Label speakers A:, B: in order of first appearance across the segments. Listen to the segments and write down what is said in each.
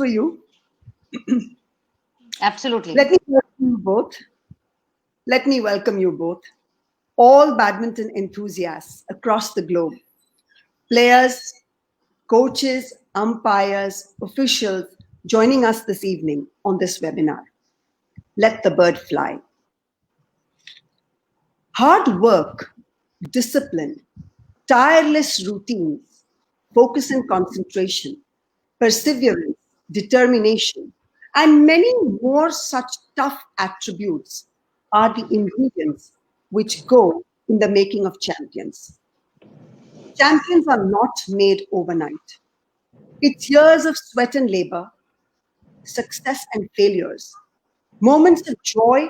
A: for you.
B: Absolutely.
A: Let me welcome you both. Let me welcome you both, all badminton enthusiasts across the globe, players, coaches, umpires, officials joining us this evening on this webinar. Let the bird fly. Hard work, discipline, tireless routines, focus and concentration, perseverance, determination, and many more such tough attributes are the ingredients which go in the making of champions. Champions are not made overnight. It's years of sweat and labor, success and failures, moments of joy,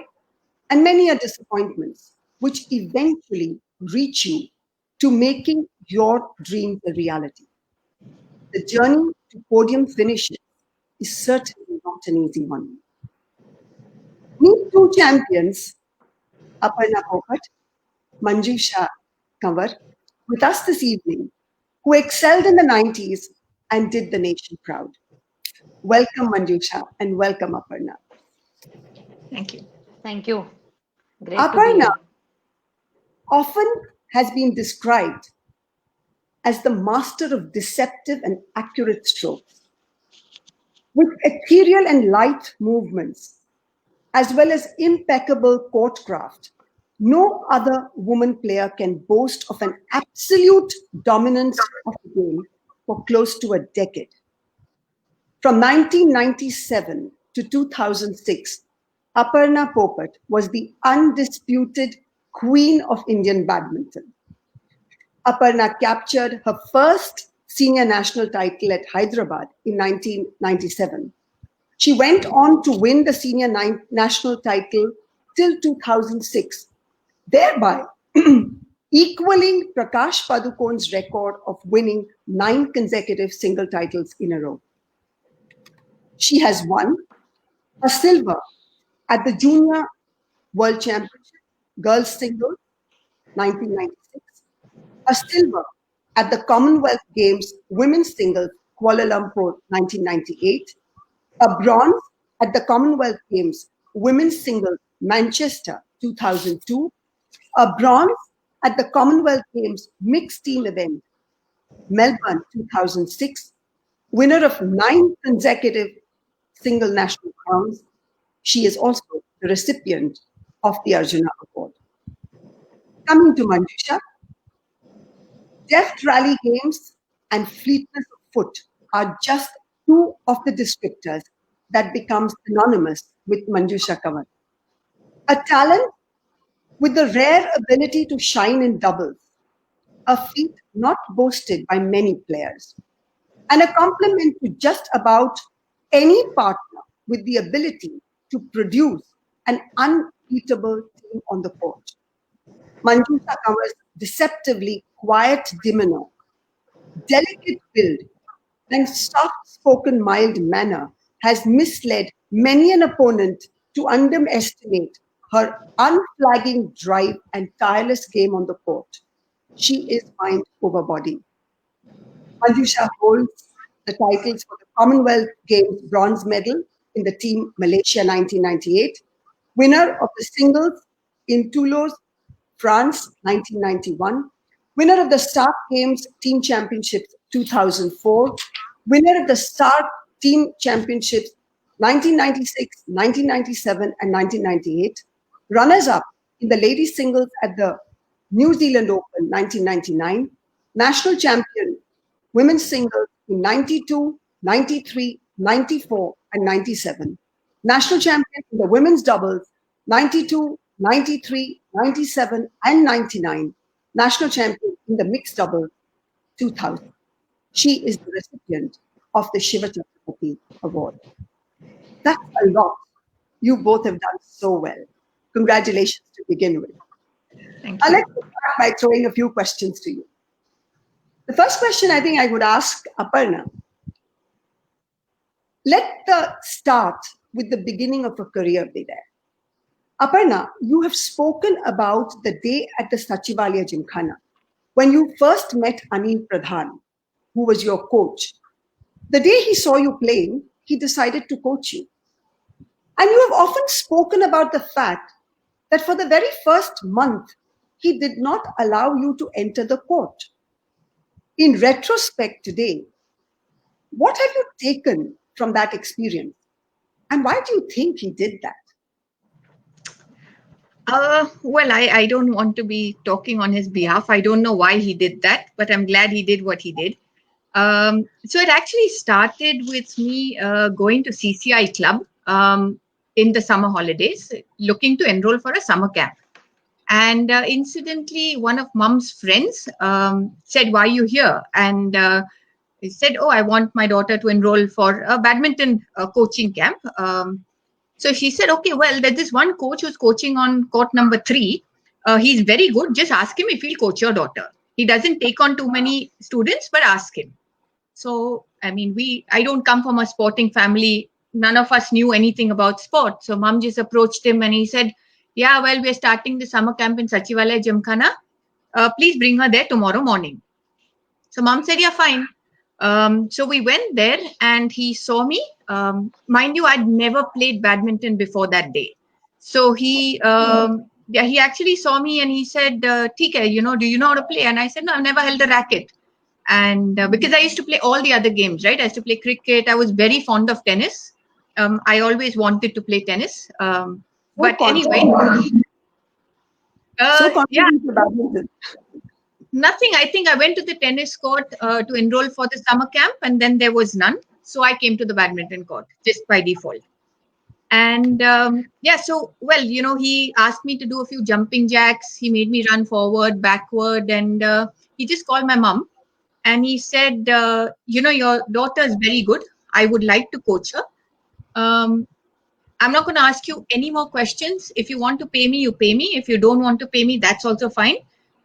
A: and many are disappointments, which eventually reach you to making your dreams a reality. The journey to podium finishes is certainly not an easy one. Meet two champions, Aparna Popat, Manjusha Kanwar, with us this evening, who excelled in the 90s and did the nation proud. Welcome, Manjusha, and welcome, Aparna.
C: Thank you.
B: Thank you. Great to be
A: Aparna
B: here.
A: often has been described as the master of deceptive and accurate strokes. With ethereal and light movements, as well as impeccable courtcraft, no other woman player can boast of an absolute dominance of the game for close to a decade. From 1997 to 2006, Aparna Popat was the undisputed queen of Indian badminton. Aparna captured her first senior national title at Hyderabad in 1997. She went on to win the senior national title till 2006, thereby equaling Prakash Padukone's record of winning 9 consecutive single titles in a row. She has won a silver at the Junior World Championship, Girls Singles, 1996, a silver at the Commonwealth Games Women's Singles, Kuala Lumpur, 1998, a bronze at the Commonwealth Games Women's Singles, Manchester, 2002, a bronze at the Commonwealth Games Mixed Team event, Melbourne, 2006, winner of 9 consecutive single national crowns. She is also the recipient of the Arjuna Award. Coming to Manjusha, deft rally games and fleetness of foot are just two of the descriptors that become synonymous with Manjusha Kanwar. A talent with the rare ability to shine in doubles, a feat not boasted by many players, and a complement to just about any partner with the ability to produce an unbeatable team on the court. Manjusha Kanwar's deceptively quiet demeanor, delicate build, and soft-spoken mild manner has misled many an opponent to underestimate her unflagging drive and tireless game on the court. She is mind over body. Manjusha holds the titles for the Commonwealth Games bronze medal in the Team Malaysia 1998, winner of the singles in Toulouse, France 1991, winner of the Start Games Team Championships 2004, winner of the Start Team Championships 1996, 1997, and 1998, runners-up in the ladies singles at the New Zealand Open 1999, national champion women's singles in 92, 93, 94, and 97, national champion in the women's doubles 92, 93, 97, and 99, national champion in the mixed doubles 2000. She is the recipient of the Shiva Chhatrapati Award. That's a lot. You both have done so well. Congratulations to begin with.
C: Thank
A: I'll
C: you.
A: let you start by throwing a few questions to you. The first question I think I would ask Aparna. Let the start with the beginning of a career be there. Aparna, you have spoken about the day at the Sachivalia Gymkhana when you first met Anil Pradhan, who was your coach. The day he saw you playing, he decided to coach you. And you have often spoken about the fact that for the very first month, he did not allow you to enter the court. In retrospect today, what have you taken from that experience? And why do you think he did that?
C: Well, I don't want to be talking on his behalf. I don't know why he did that, but I'm glad he did what he did. So it actually started with me going to CCI Club in the summer holidays, looking to enroll for a summer camp. And incidentally, one of Mom's friends said, "Why are you here?" And he said, "Oh, I want my daughter to enroll for a badminton coaching camp." So she said, "Okay, well, there's this one coach who's coaching on court number 3. He's very good. Just ask him if he'll coach your daughter. He doesn't take on too many students, but ask him." So, I mean, I don't come from a sporting family. None of us knew anything about sport. So Mom just approached him and he said, "Yeah, well, we're starting the summer camp in Sachivalaya Gymkhana. Please bring her there tomorrow morning." So Mom said, "Yeah, fine." So we went there and he saw me. Mind you, I'd never played badminton before that day. So he actually saw me and he said, "Theek hai, do you know how to play?" And I said, "No, I've never held a racket." And because I used to play all the other games, right? I used to play cricket. I was very fond of tennis. I always wanted to play tennis. But anyway,
A: So
C: yeah,
A: confident about badminton.
C: nothing. I think I went to the tennis court to enroll for the summer camp, and then there was none. So I came to the badminton court just by default. And yeah, so, well, he asked me to do a few jumping jacks. He made me run forward, backward, and he just called my mom. And he said, "Your daughter is very good. I would like to coach her. I'm not going to ask you any more questions. If you want to pay me, you pay me. If you don't want to pay me, that's also fine.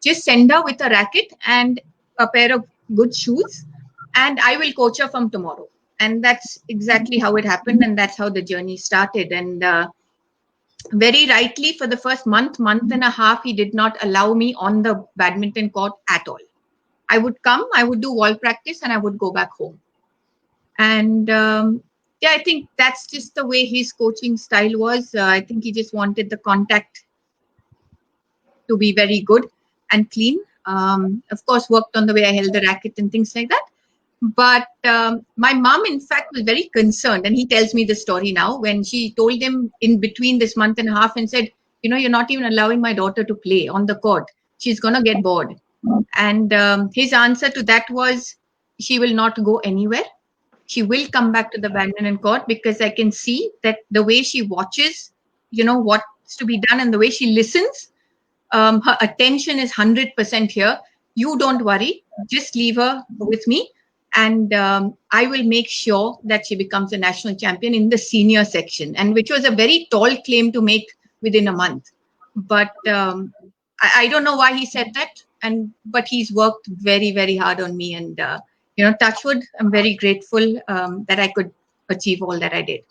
C: Just send her with a racket and a pair of good shoes, and I will coach her from tomorrow." And that's exactly how it happened. And that's how the journey started. And very rightly, for the first month and a half, he did not allow me on the badminton court at all. I would come, I would do wall practice, and I would go back home. And yeah, I think that's just the way his coaching style was. I think he just wanted the contact to be very good and clean. Of course, worked on the way I held the racket and things like that. But my mom, in fact, was very concerned. And he tells me the story now, when she told him in between this month and a half and said, "You're not even allowing my daughter to play on the court. She's going to get bored." And his answer to that was, "She will not go anywhere. She will come back to the badminton court, because I can see that the way she watches, what's to be done, and the way she listens, her attention is 100% here. You don't worry. Just leave her with me. And I will make sure that she becomes a national champion in the senior section," and which was a very tall claim to make within a month. But I don't know why he said that. But he's worked very, very hard on me. And, touch wood, I'm very grateful that I could achieve all that I did.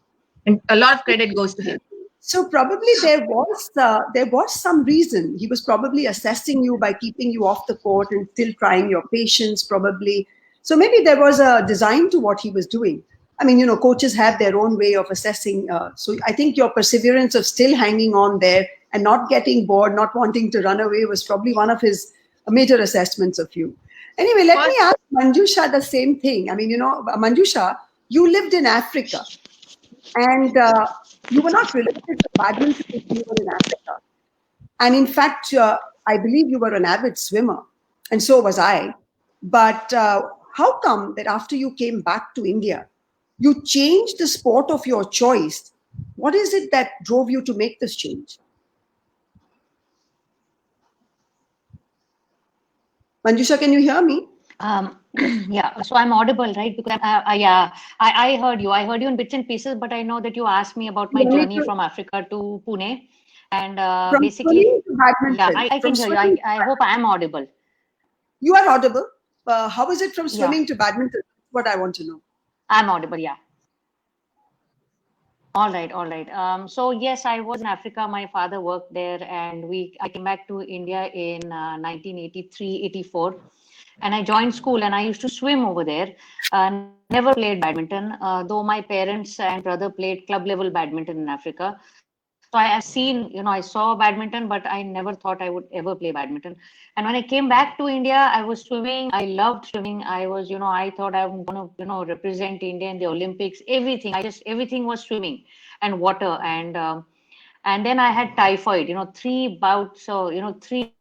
C: And a lot of credit goes to him.
A: So probably there was some reason. He was probably assessing you by keeping you off the court and still trying your patience, probably. So maybe there was a design to what he was doing. I mean, coaches have their own way of assessing. So I think your perseverance of still hanging on there and not getting bored, not wanting to run away, was probably one of his major assessments of you. Anyway, let me ask Manjusha the same thing. I mean, Manjusha, you lived in Africa, and you were not related to badminton if you were in Africa. And in fact, I believe you were an avid swimmer, and so was I. But how come that after you came back to India, you changed the sport of your choice? What is it that drove you to make this change? Manjusha, can you hear me?
B: Yeah, so I'm audible, right? Because yeah, I heard you. I heard you in bits and pieces, but I know that you asked me about my journey from Africa to Pune. And
A: From
B: basically,
A: swimming to badminton.
B: yeah, I can hear you. I hope I am audible.
A: You are audible. How is it from swimming
B: Yeah.
A: to badminton? That's what I want to know.
B: I'm audible, yeah. All right, all right. So yes, I was in Africa. My father worked there, and I came back to India in 1983, 84. and I joined school, and I used to swim over there. Never played badminton, though my parents and brother played club level badminton in Africa. So I have seen, I saw badminton, but I never thought I would ever play badminton. And when I came back to India, I was swimming. I loved swimming. I was, I thought I'm going to, represent India in the Olympics. Everything. Everything was swimming and water. And then I had typhoid. 3 bouts. So 3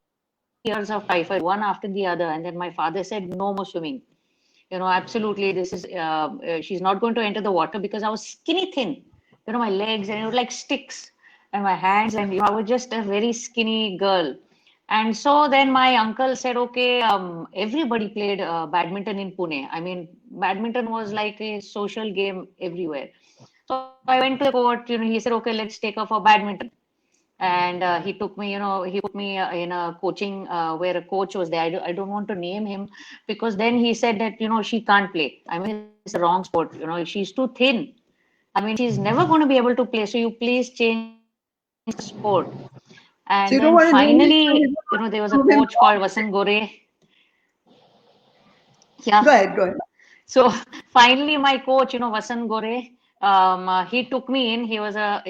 B: years of typhoid, one after the other. And then my father said, no more swimming. Absolutely, this is, she's not going to enter the water, because I was skinny thin. My legs, and it was like sticks, and my hands, and I was just a very skinny girl. And so then my uncle said, okay, everybody played badminton in Pune. I mean, badminton was like a social game everywhere. So I went to the court, he said, okay, let's take her for badminton. And he took me, he put me in a coaching where a coach was there. I don't want to name him, because then he said that, she can't play. I mean, it's the wrong sport. She's too thin. I mean, she's never going to be able to play. So you please change the sport. And
A: So you don't
B: then
A: want to name
B: finally, there was a coach called Vasant Gore. Yeah.
A: Go ahead, go ahead.
B: So finally, my coach, Vasant Gore, he took me in. He was a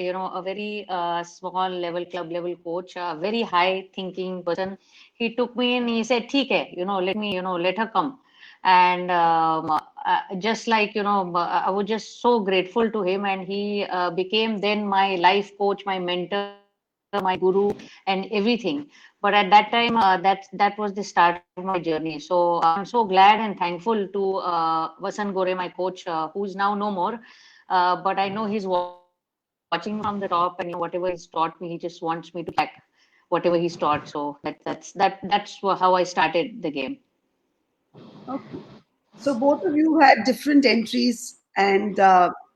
B: very small level, club level coach, a very high thinking person. He took me in. He said, "ठीक है, let me, let her come." And just like, I was just so grateful to him, and he became then my life coach, my mentor, my guru, and everything. But at that time, that was the start of my journey. So I'm so glad and thankful to Vasant Gore, my coach, who's now no more. But I know he's watching from the top, and whatever he's taught me, he just wants me to back whatever he's taught. So that's how I started the game.
A: Okay. So both of you had different entries, and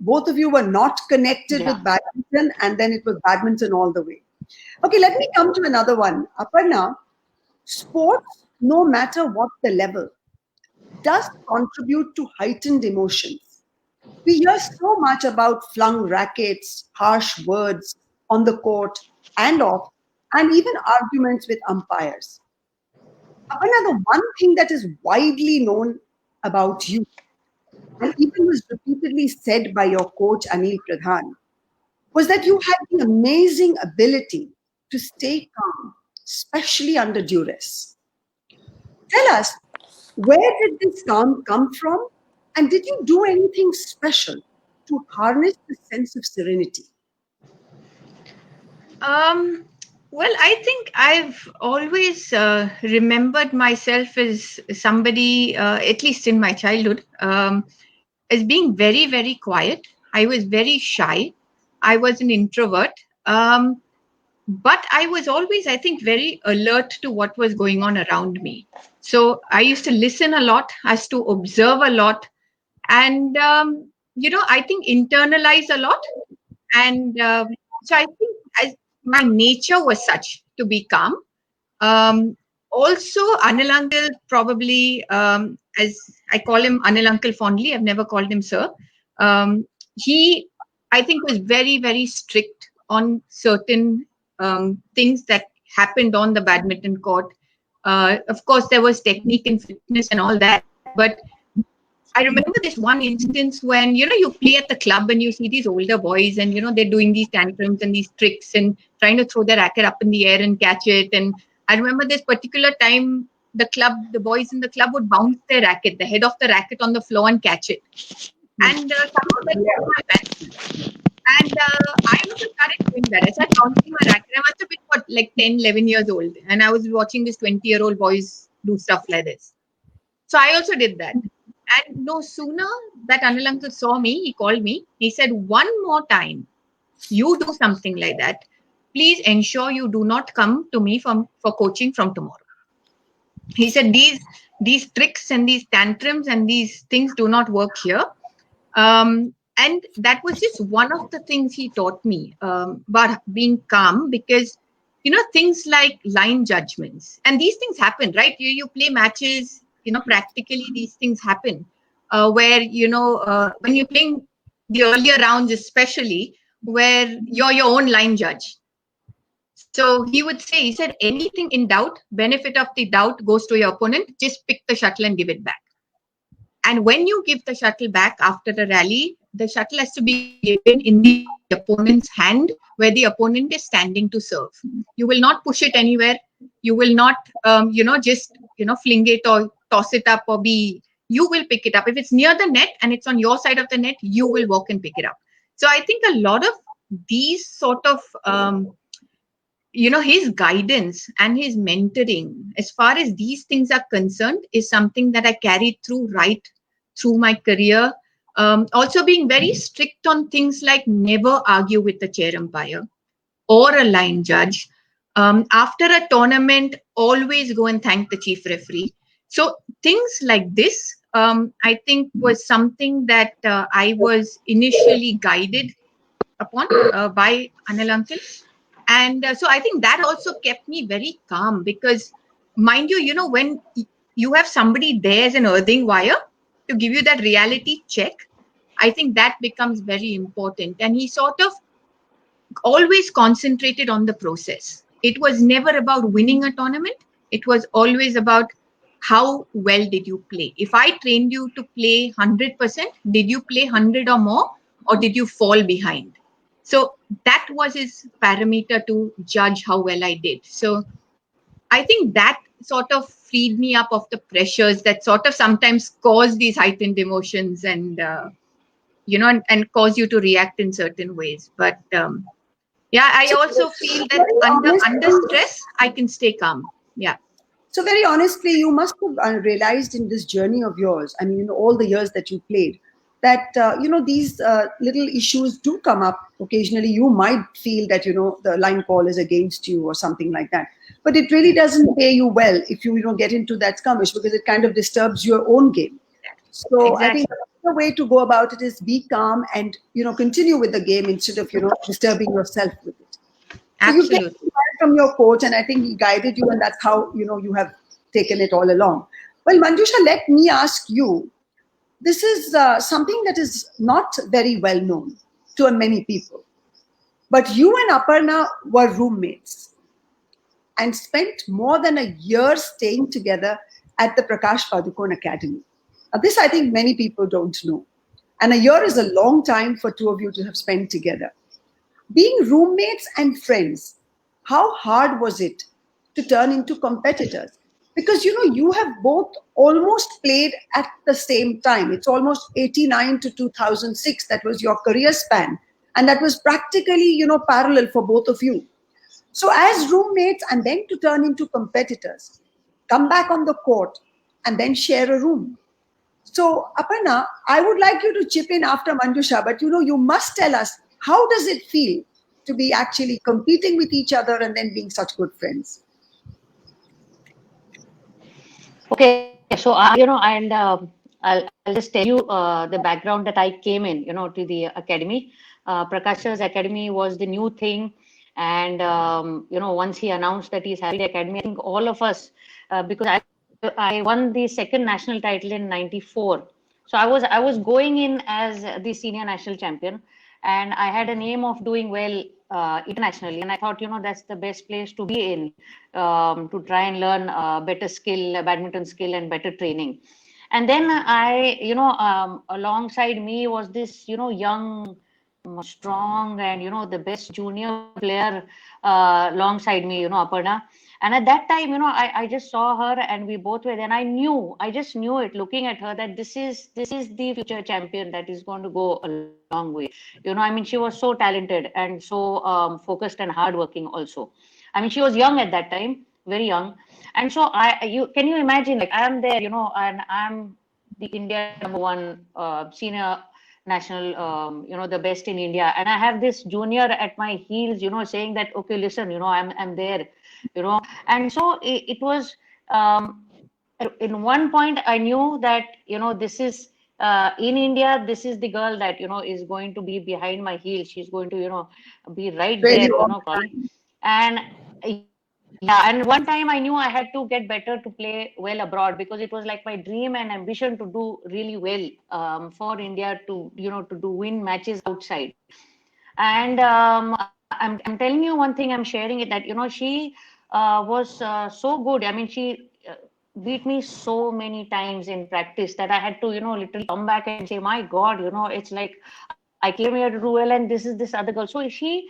A: both of you were not connected with badminton, and then it was badminton all the way. Okay, let me come to another one. Aparna, sports, no matter what the level, does contribute to heightened emotions. We hear so much about flung rackets, harsh words on the court and off, and even arguments with umpires. Aparna, the one thing that is widely known about you, and even was repeatedly said by your coach Anil Pradhan, was that you had the amazing ability to stay calm, especially under duress. Tell us, where did this calm come from? And did you do anything special to harness the sense of serenity?
C: Well, I think I've always remembered myself as somebody, at least in my childhood, as being very, very quiet. I was very shy. I was an introvert. But I was always, I think, very alert to what was going on around me. So I used to listen a lot, I used to observe a lot, and, I think internalize a lot. And so I think my nature was such to be calm. Also, Anil Uncle probably, as I call him Anil Uncle fondly, I've never called him sir. He, I think, was very, very strict on certain things that happened on the badminton court. Of course, there was technique and fitness and all that, but I remember this one instance when, you play at the club and you see these older boys and, they're doing these tantrums and these tricks and trying to throw their racket up in the air and catch it. And I remember this particular time, the boys in the club would bounce their racket, the head of the racket on the floor and catch it. And somehow that was my best. And I also started doing that. I started bouncing my racket. I must have been, like 10, 11 years old. And I was watching these 20-year-old boys do stuff like this. So I also did that. And no sooner that Anil Uncle saw me, he called me. He said, one more time, you do something like that, please ensure you do not come to me for coaching from tomorrow. He said, these tricks and these tantrums and these things do not work here. And that was just one of the things he taught me about being calm, because, things like line judgments and these things happen, right? You play matches, practically these things happen where, when you're playing the earlier rounds, especially where you're your own line judge. So he would say, he said, anything in doubt, benefit of the doubt goes to your opponent. Just pick the shuttle and give it back. And when you give the shuttle back after the rally, the shuttle has to be given in the opponent's hand where the opponent is standing to serve. You will not push it anywhere. You will not, just, fling it or toss it up or be, you will pick it up. If it's near the net and it's on your side of the net, you will walk and pick it up. So I think a lot of these sort of, his guidance and his mentoring as far as these things are concerned is something that I carried through right through my career. Also being very strict on things like never argue with the chair umpire or a line judge. After a tournament, always go and thank the chief referee. So things like this, I think was something that I was initially guided upon by Anil uncle. And so I think that also kept me very calm because, mind you, when you have somebody there as an earthing wire to give you that reality check, I think that becomes very important. And he sort of always concentrated on the process. It was never about winning a tournament. It was always about how well did you play. If I trained you to play 100%, did you play 100 or more, or did you fall behind? So that was his parameter to judge how well I did. So I think that sort of freed me up of the pressures that sort of sometimes cause these heightened emotions and, and cause you to react in certain ways. But yeah, I also feel that under stress, I can stay calm. Yeah.
A: So very honestly, you must have realized in this journey of yours, I mean, all the years that you played, that, these little issues do come up occasionally. You might feel that, the line call is against you or something like that. But it really doesn't pay you well if you, get into that skirmish, because it kind of disturbs your own game. So
C: Exactly.
A: I think the way to go about it is be calm and, continue with the game instead of, disturbing yourself with it. So you get
C: Absolutely.
A: from your coach, and I think he guided you, and that's how, you have taken it all along. Well, Manjusha, let me ask you, this is something that is not very well known to many people. But you and Aparna were roommates and spent more than a year staying together at the Prakash Padukone Academy. Now, this I think many people don't know. And a year is a long time for two of you to have spent together. Being roommates and friends, how hard was it to turn into competitors? Because, you have both almost played at the same time. It's almost 89 to 2006. That was your career span. And that was practically, parallel for both of you. So as roommates and then to turn into competitors, come back on the court and then share a room. So Aparna, I would like you to chip in after Manjusha, but you must tell us, how does it feel to be actually competing with each other and then being such good friends?
B: Okay, so and I'll just tell you the background that I came in, to the academy. Prakash's academy was the new thing, and once he announced that he's having the academy, I think all of us, because I won the second national title in '94, so I was going in as the senior national champion, and I had an aim of doing well internationally, and I thought, that's the best place to be in, to try and learn better skill, badminton skill, and better training. And then alongside me was this, young, strong, and the best junior player alongside me, Aparna. And at that time, I just saw her, and we both were there. And I just knew it, looking at her, that this is the future champion that is going to go a long way. I mean, she was so talented and so focused and hardworking also. I mean, she was young at that time, very young. And so can you imagine, like, I'm there, and I'm the India #1 senior national, the best in India, and I have this junior at my heels, saying that, okay, listen, I'm there, and so it was. In one point, I knew that this is in India. This is the girl that is going to be behind my heels. She's going to be right there, and yeah, and one time I knew I had to get better to play well abroad, because it was like my dream and ambition to do really well for India, to to win matches outside. And I'm telling you one thing, I'm sharing it, that, she was so good. I mean, she beat me so many times in practice that I had to, literally come back and say, my God, it's like I came here to do well and this is this other girl. So she,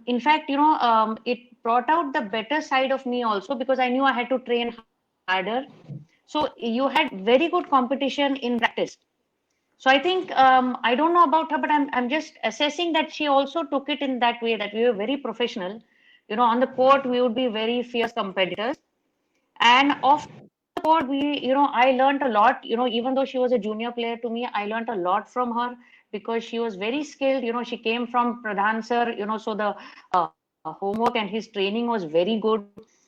B: in fact, it brought out the better side of me also, because I knew I had to train harder. So you had very good competition in practice. So I think, I don't know about her, but I'm just assessing that she also took it in that way, that we were very professional. On the court, we would be very fierce competitors. And off the court, I learned a lot. Even though she was a junior player to me, I learned a lot from her, because she was very skilled. She came from Pradhan sir, so the homework and his training was very good.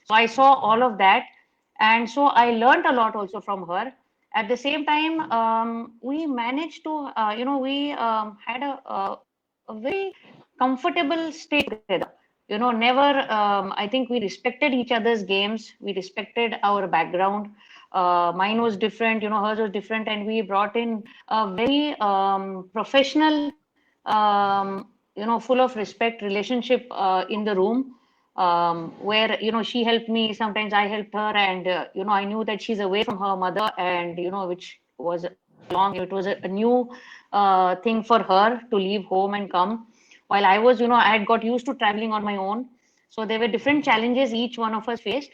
B: So I saw all of that. And so I learned a lot also from her. At the same time, we managed to, we had a very comfortable stay together. Never, I think we respected each other's games. We respected our background. Mine was different, hers was different. And we brought in a very professional, full of respect relationship in the room, where, she helped me. Sometimes I helped her. And, I knew that she's away from her mother, and, which was long, it was a new thing for her to leave home and come. While I was, I had got used to traveling on my own. So there were different challenges each one of us faced.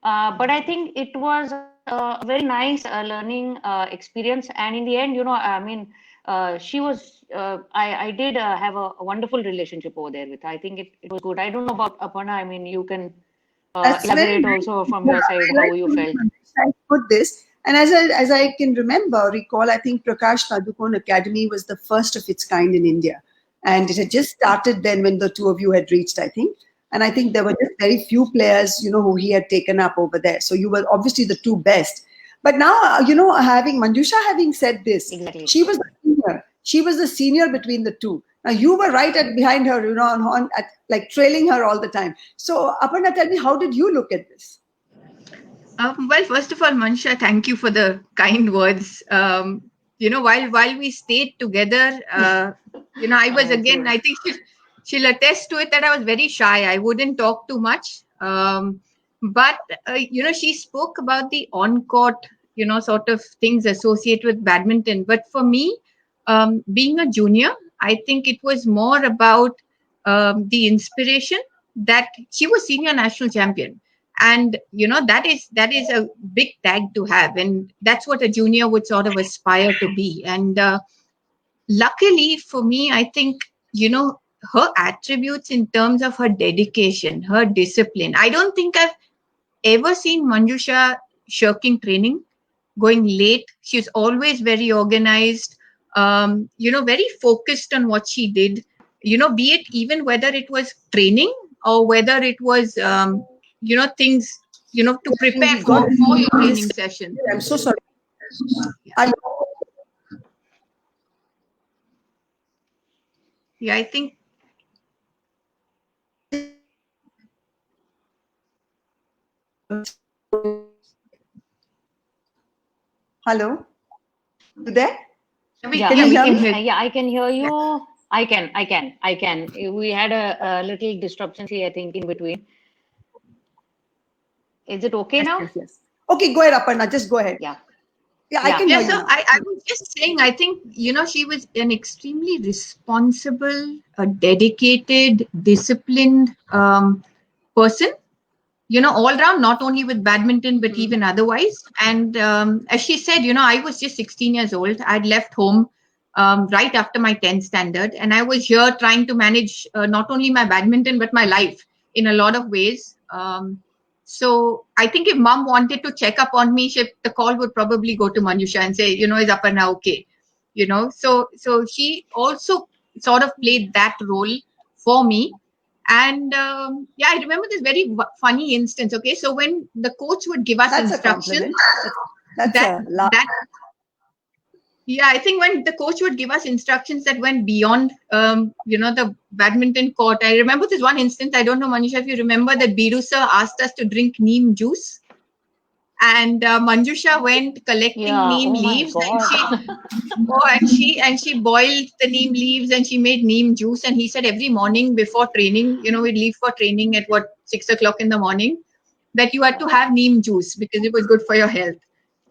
B: But I think it was a very nice learning experience. And in the end, I mean, she was, I did have a wonderful relationship over there with her. I think it was good. I don't know about Aparna. I mean, you can
A: That's very
B: elaborate
A: nice.
B: also from
A: Yeah,
B: your side
A: I
B: how
A: like
B: you
A: how
B: felt.
A: you put this. And as I can recall, I think Prakash Padukone Academy was the first of its kind in India. And it had just started then when the two of you had reached, I think. And I think there were just very few players, who he had taken up over there. So you were obviously the two best. But now, having Manjusha having said this,
B: Exactly.
A: she was the senior. She was the senior between the two. Now you were right behind her, like trailing her all the time. So Aparna, tell me, how did you look at this?
C: Well, first of all, Mansha, thank you for the kind words. While we stayed together, I was again. I think she'll attest to it that I was very shy. I wouldn't talk too much. But she spoke about the on-court, sort of things associated with badminton. But for me, being a junior, I think it was more about the inspiration that she was senior national champion. And that is a big tag to have, and that's what a junior would sort of aspire to be. And luckily for me, I think her attributes in terms of her dedication, her discipline, I don't think I've ever seen Manjusha shirking training, going late. She's always very organized, very focused on what she did, be it even whether it was training or whether it was things to prepare for your training session.
A: I'm so sorry.
C: Yeah, I think.
A: Hello, you there?
B: Yeah,
A: Can you hear me?
B: Yeah, I can hear you. Yeah. I can. We had a little disruption here, I think, in between. Is it okay now?
A: Yes. Okay, go ahead, Aparna. Just go ahead.
B: Yeah.
A: Yeah, I can hear you
C: So
A: now.
C: I was just saying, I think, she was an extremely responsible, dedicated, disciplined person, all around, not only with badminton, but even otherwise. And as she said, I was just 16 years old. I'd left home right after my 10th standard. And I was here trying to manage not only my badminton, but my life in a lot of ways. So I think if mom wanted to check up on me, the call would probably go to Manjusha and say, is Aparna okay? So she also sort of played that role for me. And I remember this very funny instance. Okay, so when the coach would give us instructions, I think when the coach would give us instructions that went beyond, the badminton court. I remember this one instance. I don't know, Manisha, if you remember that Biru sir asked us to drink neem juice. And Manjusha went collecting neem
B: oh my
C: leaves,
B: God.
C: and she boiled the neem leaves and she made neem juice. And he said every morning before training, we'd leave for training at 6 o'clock in the morning, that you had to have neem juice because it was good for your health.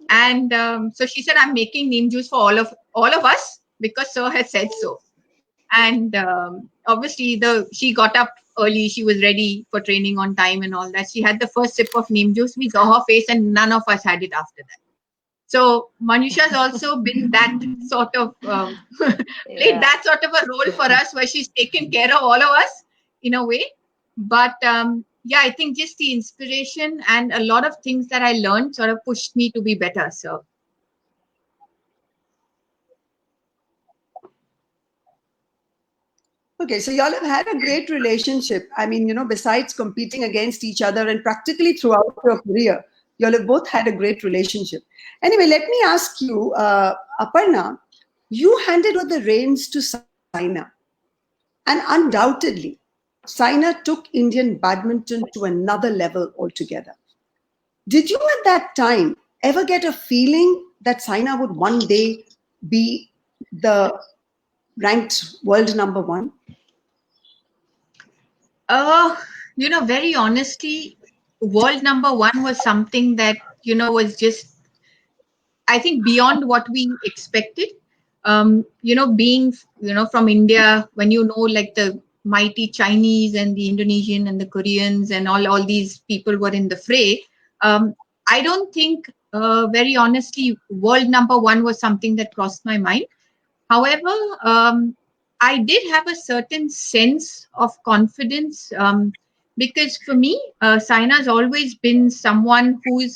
C: And so she said, I'm making neem juice for all of us because sir has said so. And obviously she got up early, she was ready for training on time and all that. She had the first sip of neem juice, we saw her face, and none of us had it after that. So Manjusha's also been that sort of played that sort of a role for us, where she's taken care of all of us in a way. But I think just the inspiration and a lot of things that I learned sort of pushed me to be better. So
A: Okay, so y'all have had a great relationship. I mean, besides competing against each other and practically throughout your career, y'all have both had a great relationship. Anyway, let me ask you, Aparna, you handed over the reins to Saina. And undoubtedly, Saina took Indian badminton to another level altogether. Did you at that time ever get a feeling that Saina would one day be the ranked world number one?
C: Very honestly, world number one was something that, was just, I think, beyond what we expected. Being, from India, when like the mighty Chinese and the Indonesian and the Koreans and all these people were in the fray, I don't think, very honestly, world number one was something that crossed my mind. However, I did have a certain sense of confidence, because for me, Saina's always been someone who's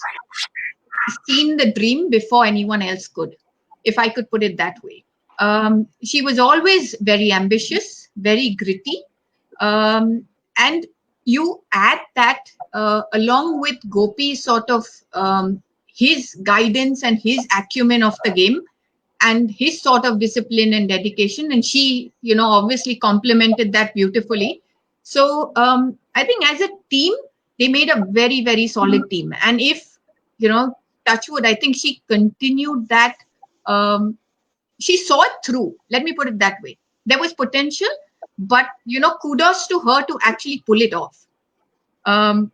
C: seen the dream before anyone else could, if I could put it that way. She was always very ambitious, very gritty. And you add that along with Gopi's sort of his guidance and his acumen of the game and his sort of discipline and dedication. And she, obviously complemented that beautifully. So I think as a team, they made a very, very solid team. And if, touchwood, I think she continued that. She saw it through. Let me put it that way. There was potential, but, kudos to her to actually pull it off. And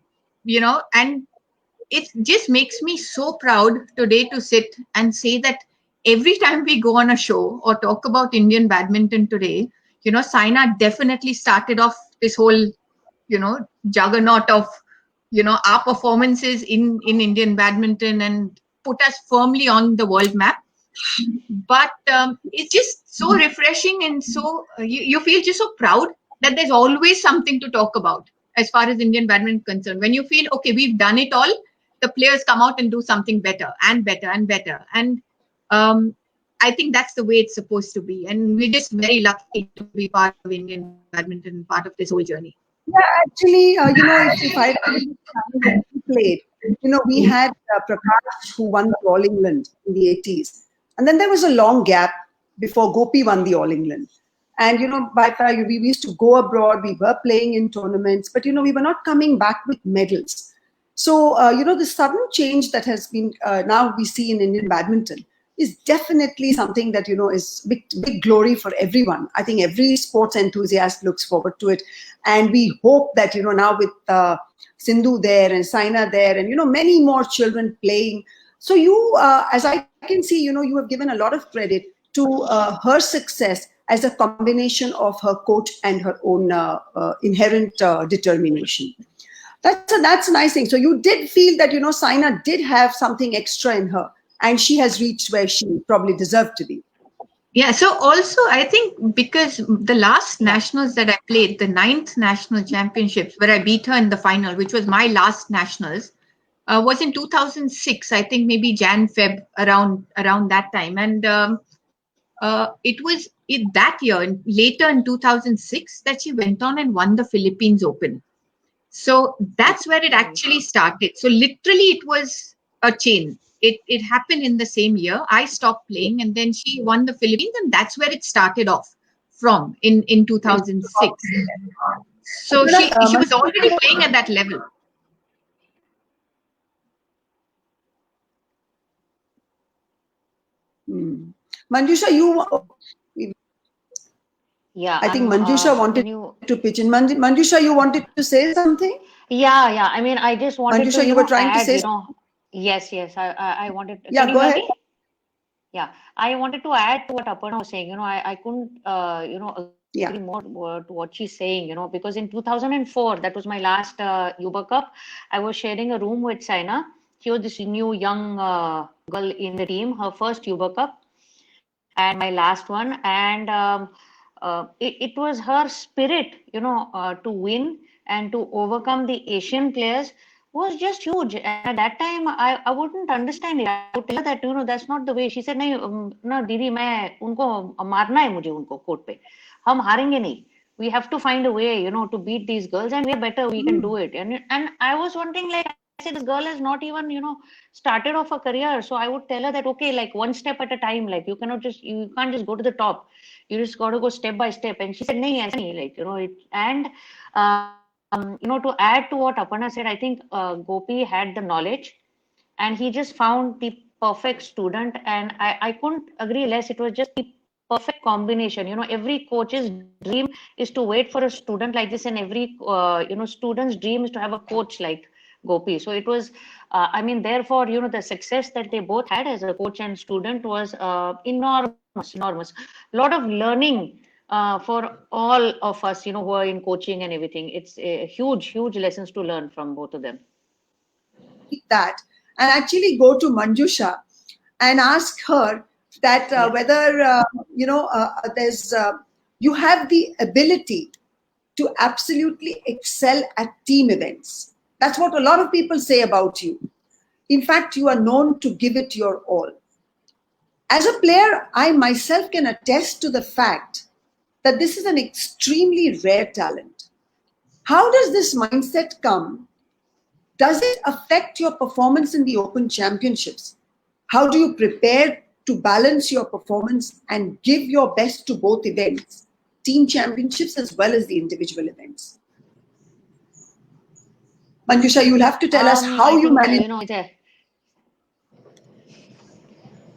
C: it just makes me so proud today to sit and say that every time we go on a show or talk about Indian badminton today, Saina definitely started off this whole, juggernaut of, our performances in Indian badminton and put us firmly on the world map. But it's just so refreshing, and so you feel just so proud that there's always something to talk about as far as Indian badminton is concerned. When you feel, okay, we've done it all, the players come out and do something better and better and better. And I think that's the way it's supposed to be. And we're just very lucky to be part of Indian badminton, part of this whole journey.
A: Yeah, actually, if I played, we had Prakash, who won the All England in the 80s. And then there was a long gap before Gopi won the All England. And, by the time we used to go abroad, we were playing in tournaments, but, we were not coming back with medals. So, the sudden change that has been now we see in Indian badminton is definitely something that, is big glory for everyone. I think every sports enthusiast looks forward to it. And we hope that, now with Sindhu there and Saina there and, many more children playing. So you, as I can see, you have given a lot of credit to her success as a combination of her coach and her own inherent determination. That's a nice thing. So you did feel that, Saina did have something extra in her, and she has reached where she probably deserved to be.
C: Yeah. So also, I think because the last nationals that I played, the 9th national championships, where I beat her in the final, which was my last nationals, was in 2006. I think maybe Jan-Feb around that time. And it was that year, later in 2006, that she went on and won the Philippines Open. So that's where it actually started. So literally, it was a chain. It happened in the same year. I stopped playing, and then she won the Philippines, and that's where it started off from in 2006. So she was already playing at that level.
A: Manjusha,
B: Yeah,
A: I think
B: I'm,
A: Manjusha
B: when
A: wanted
B: you,
A: to pitch in. Manjusha, you wanted to say something?
B: yeah. I mean, I just wanted to,
A: Manjusha, you were trying to
B: add,
A: say,
B: yes. I wanted. Can
A: yeah,
B: you
A: go
B: hear
A: ahead.
B: me? Yeah, I wanted to add to what Aparna was saying. I couldn't,
A: Yeah.
B: agree more to what she's saying, because in 2004, that was my last Uber Cup. I was sharing a room with Saina. She was this new young girl in the team, her first Uber Cup and my last one. And it was her spirit, to win and to overcome the Asian players was just huge. And at that time, I wouldn't understand it. I would tell her that, that's not the way. She said, no, Didi, मैं उनको मारना है मुझे उनको court पे. हम हारेंगे नहीं. We have to find a way, to beat these girls, and we're better. We can do it. And I was wondering, like I said, this girl has not even, started off a career. So I would tell her that, okay, like one step at a time. Like you can't just go to the top. You just got to go step by step. And she said, nahi, aisa nahi, like to add to what Aparna said, I think Gopi had the knowledge, and he just found the perfect student. And I couldn't agree less. It was just the perfect combination. Every coach's dream is to wait for a student like this, and every student's dream is to have a coach like Gopi. So it was, therefore, the success that they both had as a coach and student was enormous. A lot of learning for all of us, who are in coaching and everything. It's a huge lessons to learn from both of them.
A: That and actually go to Manjusha and ask her that whether there's you have the ability to absolutely excel at team events. That's what a lot of people say about you. In fact, you are known to give it your all. As a player, I myself can attest to the fact that this is an extremely rare talent. How does this mindset come? Does it affect your performance in the Open Championships? How do you prepare to balance your performance and give your best to both events, team championships as well as the individual events? Manjusha, you'll have to tell us how
B: I
A: you
B: think,
A: manage.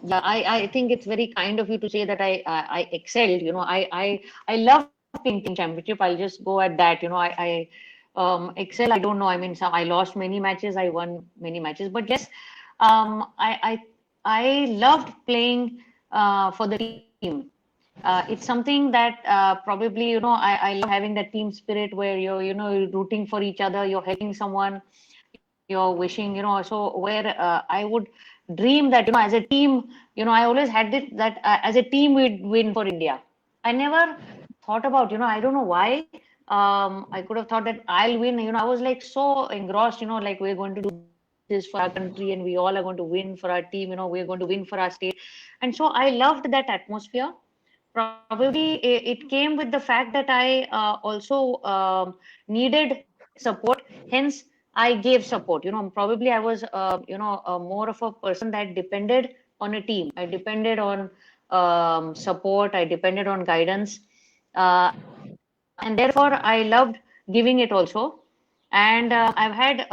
B: I think it's very kind of you to say that I excelled. I love playing team championship. I'll just go at that. I excel. I don't know. I mean, I lost many matches. I won many matches. But yes, I loved playing for the team. It's something that probably, I love having that team spirit where you're rooting for each other, you're helping someone, you're wishing, so where I would dream that, as a team, I always had this, that as a team we'd win for India. I never thought about, I don't know why. I could have thought that I'll win. I was like so engrossed, like we're going to do this for our country and we all are going to win for our team, we're going to win for our state. And so I loved that atmosphere. Probably it came with the fact that I also needed support. Hence, I gave support. Probably I was, more of a person that depended on a team. I depended on support. I depended on guidance. And therefore, I loved giving it also. And I've had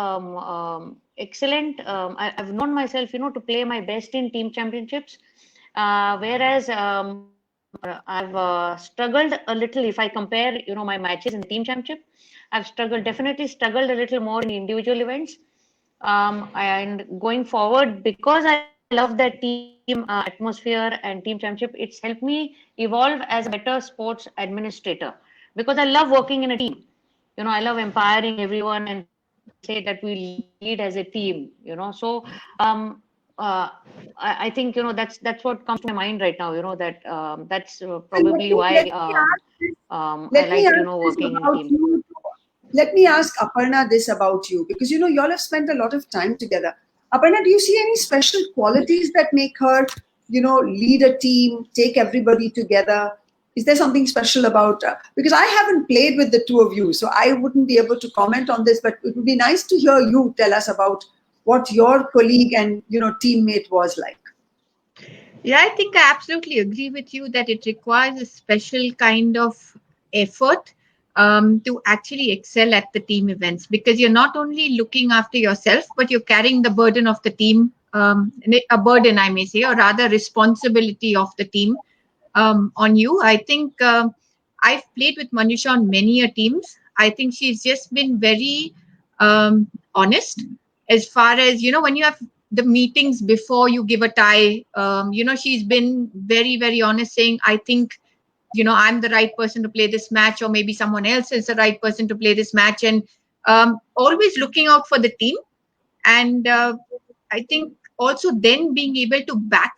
B: excellent, I've known myself, to play my best in team championships. Whereas I've struggled a little if I compare, my matches in the team championship. I've definitely struggled a little more in individual events. And going forward, because I love that team atmosphere and team championship, it's helped me evolve as a better sports administrator because I love working in a team. I love empowering everyone and say that we lead as a team. So I think that's what comes to my mind right now. That that's probably why I
A: Let me
B: like
A: ask this
B: working in
A: about
B: team.
A: you. Let me ask Aparna this about you because you all have spent a lot of time together. Aparna, do you see any special qualities that make her, lead a team, take everybody together? Is there something special about because I haven't played with the two of you, so I wouldn't be able to comment on this, but it would be nice to hear you tell us about what your colleague and teammate was like.
C: Yeah, I think I absolutely agree with you that it requires a special kind of effort to actually excel at the team events because you're not only looking after yourself, but you're carrying the burden of the team a burden, I may say, or rather responsibility of the team on you. I think I've played with Manjusha on many a teams. I think she's just been very honest as far as, when you have the meetings before you give a tie. She's been very, very honest, saying, I think, I'm the right person to play this match, or maybe someone else is the right person to play this match, and always looking out for the team. And I think also then being able to back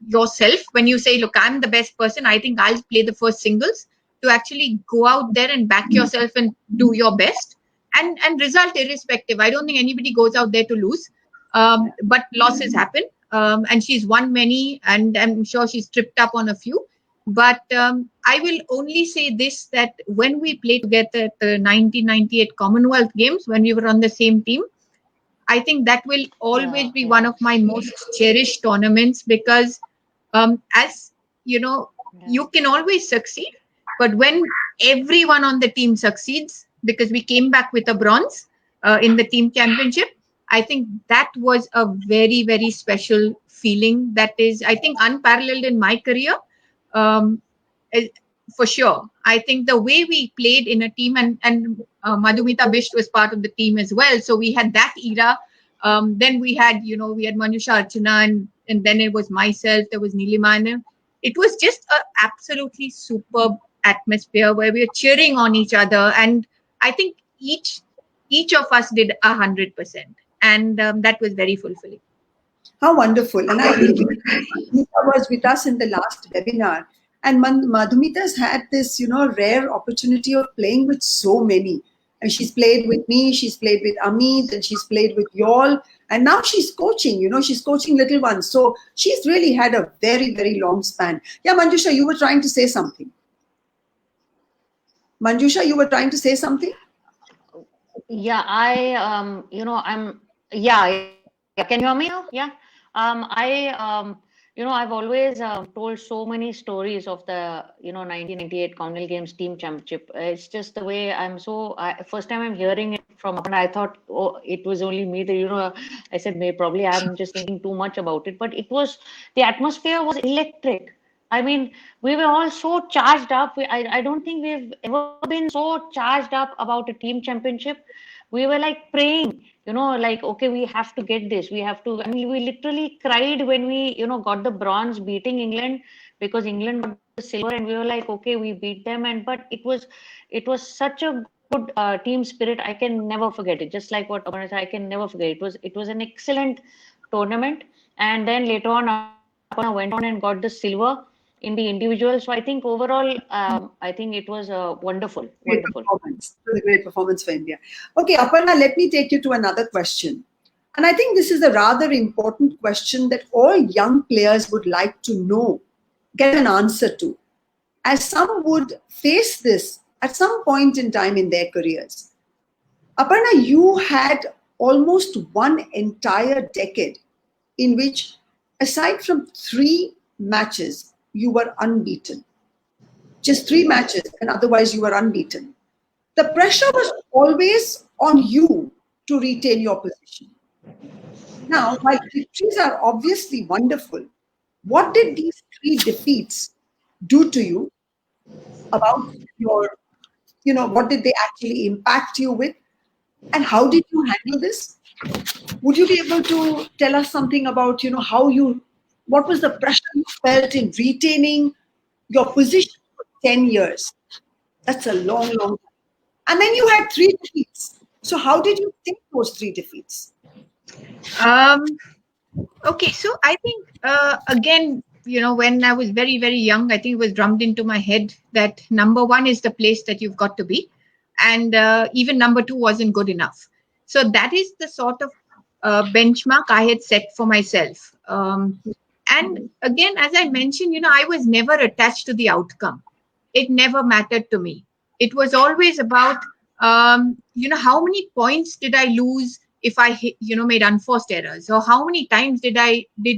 C: yourself when you say, look, I'm the best person, I think I'll play the first singles, to actually go out there and back yourself and do your best and result irrespective. I don't think anybody goes out there to lose, but losses happen. And she's won many, and I'm sure she's tripped up on a few. But I will only say this, that when we played together at the 1998 Commonwealth Games, when we were on the same team, I think that will always be one of my most cherished tournaments, because as you can always succeed, but when everyone on the team succeeds, because we came back with a bronze in the team championship, I think that was a very, very special feeling that is, I think, unparalleled in my career. For sure. I think the way we played in a team, and Madhumita Bisht was part of the team as well. So we had that era. Then we had Manjusha, Archana, and then it was myself, there was Nilima. It was just an absolutely superb atmosphere where we were cheering on each other. And I think each of us did 100%. And that was very fulfilling.
A: How wonderful. And I think Madhumita was with us in the last webinar. And Madhumita's had this, rare opportunity of playing with so many. And she's played with me, she's played with Amit, and she's played with y'all. And now she's coaching, she's coaching little ones. So she's really had a very, very long span. Yeah, Manjusha, you were trying to say something. Manjusha, you were trying to say something?
B: Yeah, I'm, yeah, can you hear me now? Yeah. I've always told so many stories of the, 1998 Commonwealth Games Team Championship. It's just the way first time I'm hearing it from, and I thought, oh, it was only me that, I said, probably I'm just thinking too much about it. But the atmosphere was electric. I mean, we were all so charged up. I don't think we've ever been so charged up about a team championship. We were like praying, okay, we have to get this. We have to. I mean, we literally cried when we, got the bronze, beating England, because England got the silver, and we were like, okay, we beat them. But it was such a good team spirit. I can never forget it. Just like what Aparna said, I can never forget. It was an excellent tournament. And then later on, Aparna went on and got the silver in the individual. So I think overall, I think it was wonderful.
A: Performance. It was a great performance for India. Okay, Aparna, let me take you to another question. And I think this is a rather important question that all young players would like to know, get an answer to, as some would face this at some point in time in their careers. Aparna, you had almost one entire decade in which, aside from 3 matches, you were unbeaten. Just 3 matches, and otherwise you were unbeaten. The pressure was always on you to retain your position. Now, while victories are obviously wonderful, what did these 3 defeats do to you about your, what did they actually impact you with? And how did you handle this? Would you be able to tell us something about, what was the pressure you felt in retaining your position for 10 years? That's a long, long time. And then you had 3 defeats. So how did you take those 3 defeats?
C: Okay, so I think, again, when I was very, very young, I think it was drummed into my head that number 1 is the place that you've got to be. And even number 2 wasn't good enough. So that is the sort of benchmark I had set for myself. And again, as I mentioned, I was never attached to the outcome. It never mattered to me. It was always about, how many points did I lose if I, made unforced errors, or how many times did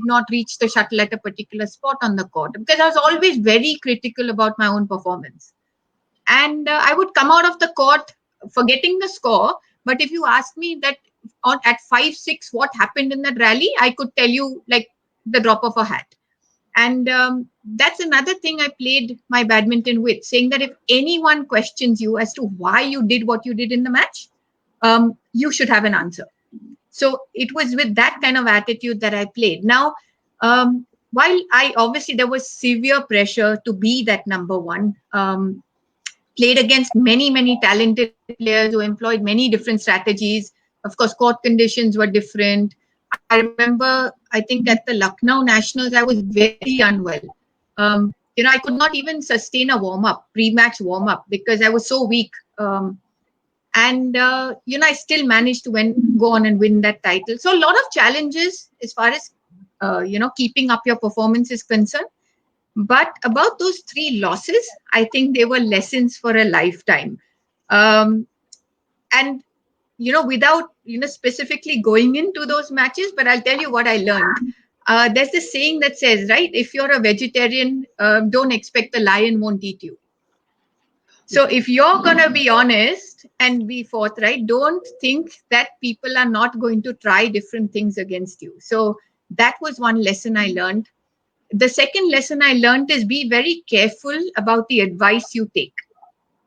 C: not reach the shuttle at a particular spot on the court, because I was always very critical about my own performance. And I would come out of the court forgetting the score. But if you ask me that, at 5-6 what happened in that rally, I could tell you like the drop of a hat. And that's another thing I played my badminton with, saying that if anyone questions you as to why you did what you did in the match, you should have an answer. So it was with that kind of attitude that I played. Now, while there was severe pressure to be that number one, played against many, many talented players who employed many different strategies. Of course, court conditions were different. I remember, I think at the Lucknow Nationals, I was very unwell. I could not even sustain a warm-up, pre-match warm-up, because I was so weak. I still managed to go on and win that title. So a lot of challenges as far as, keeping up your performance is concerned. But about those 3 losses, I think they were lessons for a lifetime. Without, specifically going into those matches, but I'll tell you what I learned. There's this saying that says, right, if you're a vegetarian, don't expect the lion won't eat you. So if you're going to be honest and be forthright, don't think that people are not going to try different things against you. So that was one lesson I learned. The second lesson I learned is be very careful about the advice you take.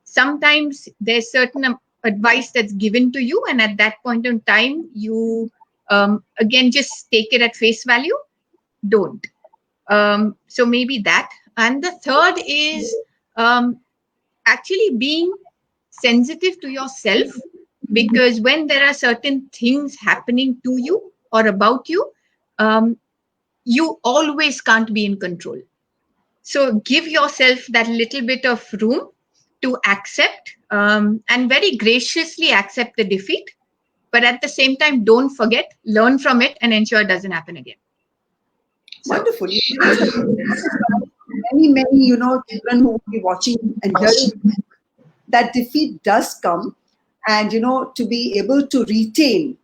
C: Sometimes there's certain advice that's given to you, and at that point in time, you, again, just take it at face value. Don't. So maybe that. And the third is actually being sensitive to yourself, because when there are certain things happening to you or about you, you always can't be in control. So give yourself that little bit of room to accept and very graciously accept the defeat. But at the same time, don't forget, learn from it and ensure it doesn't happen again.
A: Wonderful. Many, children who will be watching and hearing that defeat does come, and, to be able to retain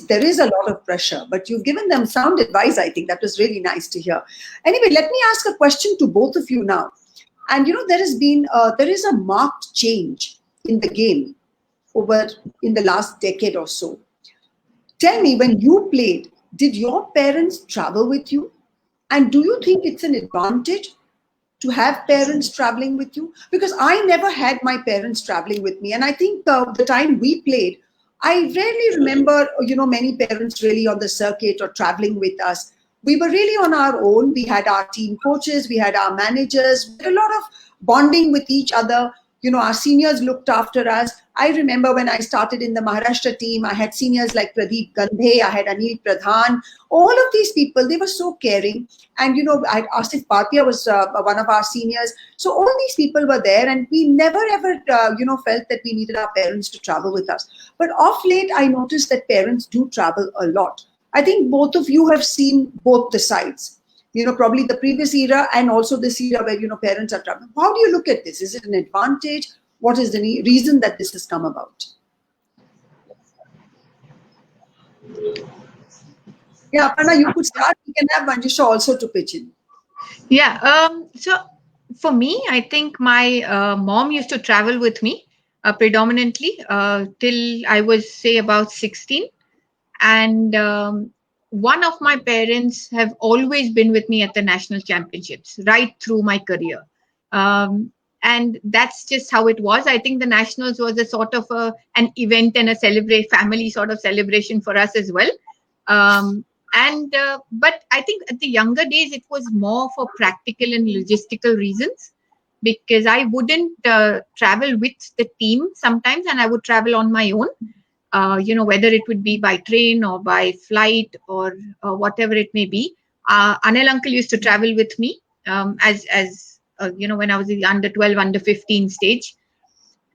A: there is a lot of pressure, but you've given them sound advice. I think that was really nice to hear. Anyway, let me ask a question to both of you now. And, there is a marked change in the game in the last decade or so. Tell me, when you played, did your parents travel with you? And do you think it's an advantage to have parents traveling with you? Because I never had my parents traveling with me. And I think the time we played, I rarely remember, many parents really on the circuit or traveling with us. We were really on our own. We had our team coaches, we had our managers, we had a lot of bonding with each other. Our seniors looked after us. I remember when I started in the Maharashtra team, I had seniors like Pradeep Gandhe, I had Anil Pradhan. All of these people, they were so caring. And, Asif Bhatia was one of our seniors. So all these people were there, and we never ever, felt that we needed our parents to travel with us. But of late, I noticed that parents do travel a lot. I think both of you have seen both the sides. Probably the previous era and also this era where, parents are traveling. How do you look at this? Is it an advantage? What is the reason that this has come about? Yeah, Aparna, you could start. We can have Manjusha also to pitch in.
C: Yeah. So for me, I think my mom used to travel with me predominantly till I was, say, about 16. And one of my parents have always been with me at the national championships right through my career. And that's just how it was. I think the nationals was a sort of an event and a family sort of celebration for us as well. But I think at the younger days, it was more for practical and logistical reasons, because I wouldn't travel with the team sometimes, and I would travel on my own. Whether it would be by train or by flight or whatever it may be. Anil uncle used to travel with me when I was in the under 12, under 15 stage.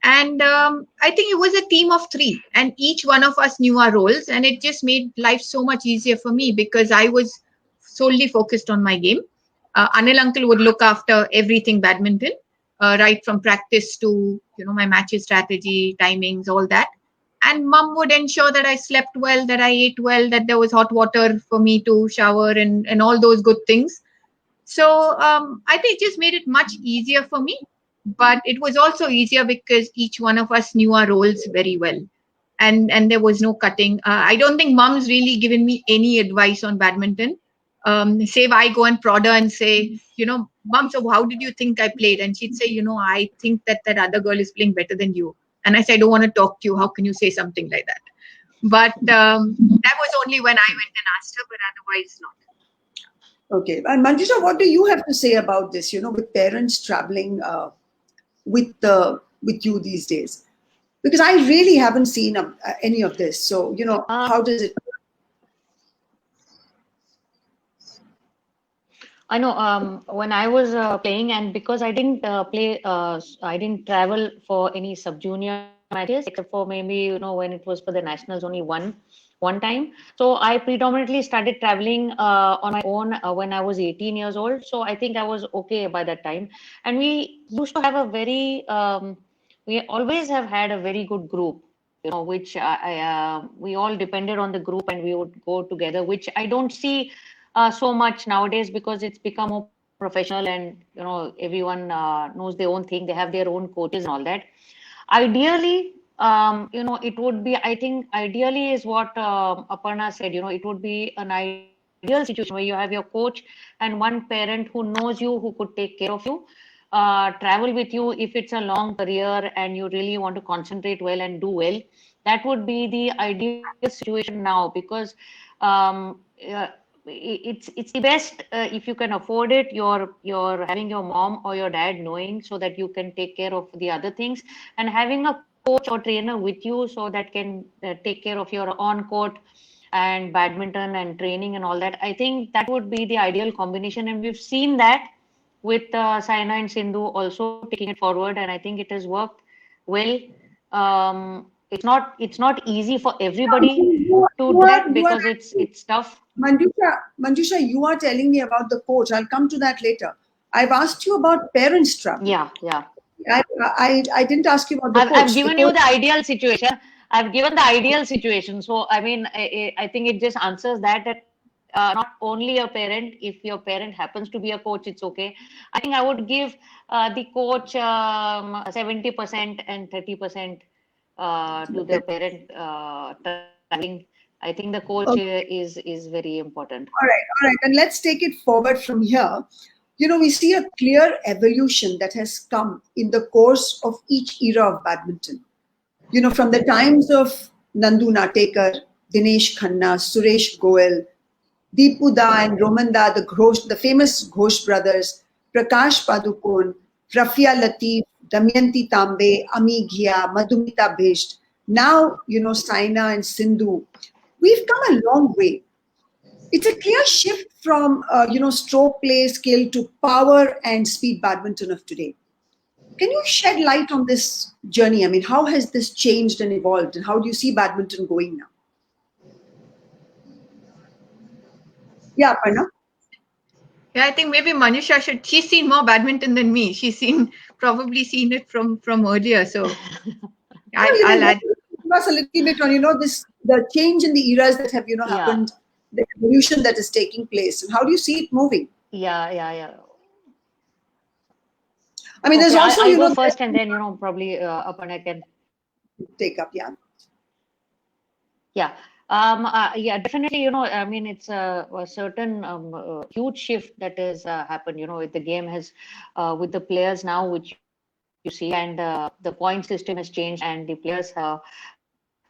C: And I think it was a team of 3, and each one of us knew our roles, and it just made life so much easier for me because I was solely focused on my game. Anil uncle would look after everything badminton, right from practice to, my matches strategy, timings, all that. And mom would ensure that I slept well, that I ate well, that there was hot water for me to shower and all those good things. So I think it just made it much easier for me. But it was also easier because each one of us knew our roles very well. and there was no cutting. I don't think mom's really given me any advice on badminton. Say if I go and prod her and say, mom, so how did you think I played? And she'd say, I think that other girl is playing better than you. And I said, I don't want to talk to you. How can you say something like that? But that was only when I went and asked her, but otherwise not.
A: Okay. And Manjusha, what do you have to say about this, with parents traveling with you these days? Because I really haven't seen any of this. So, how does it?
B: I know when I was playing, and because I didn't I didn't travel for any sub-junior matches, except for maybe, when it was for the nationals, only one time. So I predominantly started traveling on my own when I was 18 years old. So I think I was okay by that time. And we used to have we always have had a very good group, which we all depended on the group and we would go together, which I don't see so much nowadays because it's become more professional and everyone knows their own thing. They have their own coaches and all that. Ideally, it would be, I think ideally is what Aparna said, it would be an ideal situation where you have your coach and one parent who knows you, who could take care of you, travel with you if it's a long career and you really want to concentrate well and do well. That would be the ideal situation now, because it's the best if you can afford it. You're having your mom or your dad knowing, so that you can take care of the other things, and having a coach or trainer with you so that can take care of your on court and badminton and training and all that. I think that would be the ideal combination, and we've seen that with Saina and Sindhu also taking it forward, and I think it has worked well. It's not easy for everybody to do that because it's tough.
A: Manjusha, you are telling me about the coach. I'll come to that later. I've asked you about parents travel.
B: Yeah.
A: I didn't ask you about the coach.
B: I've given you the ideal situation. I've given the ideal situation. So, I mean, I think it just answers that not only a parent, if your parent happens to be a coach, it's okay. I think I would give the coach 70% and 30% to the parent traveling. I think the coach is very important.
A: All right. And let's take it forward from here. We see a clear evolution that has come in the course of each era of badminton. From the times of Nandu Natekar, Dinesh Khanna, Suresh Goel, Deepu Da and Roman Da, the famous Ghosh brothers, Prakash Padukone, Rafia Latif, Damayanti Tambe, Ami Ghia, Madhumita Bhesht. Now, Saina and Sindhu. We've come a long way. It's a clear shift from, stroke play skill to power and speed badminton of today. Can you shed light on this journey? I mean, how has this changed and evolved, and how do you see badminton going now? Yeah, Aparna.
C: Yeah, I think maybe Manjusha she's seen more badminton than me. She's probably seen it from earlier. So I'll add.
A: Give us a little bit on, the change in the eras that have, happened, the evolution that is taking place, and how do you see it moving?
B: Yeah.
A: I mean, there's also,
B: I'll go first, and then, probably Aparna can
A: take up. Yeah.
B: Yeah, definitely. I mean, it's a certain huge shift that has happened. With the game has, with the players now, which you see, and the point system has changed, and the players have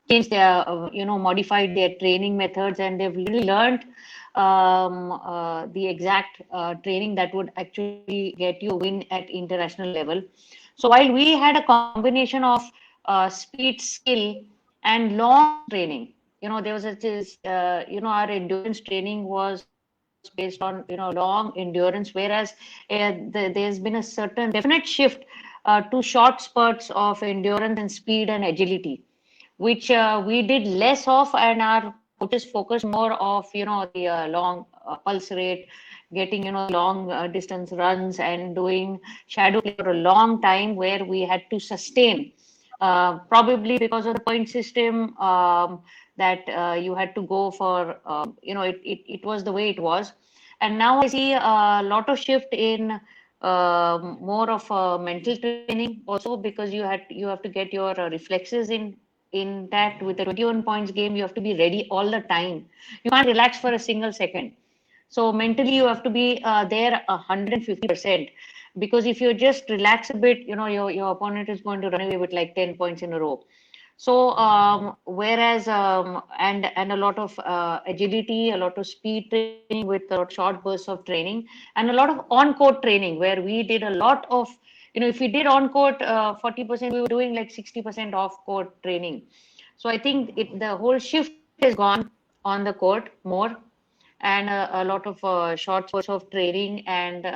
B: changed their, modified their training methods, and they've really learned the exact training that would actually get you a win at international level. So while we had a combination of speed, skill, and long training, there was our endurance training was based on, long endurance, whereas there's been a certain definite shift to short spurts of endurance and speed and agility, which we did less of, and our coaches focused more of, the long pulse rate, getting, long distance runs and doing shadow play for a long time, where we had to sustain, probably because of the point system, that you had to go for, it was the way it was. And now I see a lot of shift in more of mental training also, because you have to get your reflexes in in that with a 21 points game, you have to be ready all the time. You can't relax for a single second. So mentally, you have to be there 150%. Because if you just relax a bit, your opponent is going to run away with like 10 points in a row. So whereas and a lot of agility, a lot of speed training with a lot of short bursts of training, and a lot of on-court training where we did a lot of, if we did on-court 40%, we were doing like 60% off-court training. So I think the whole shift has gone on the court more, and a lot of short bursts of training, and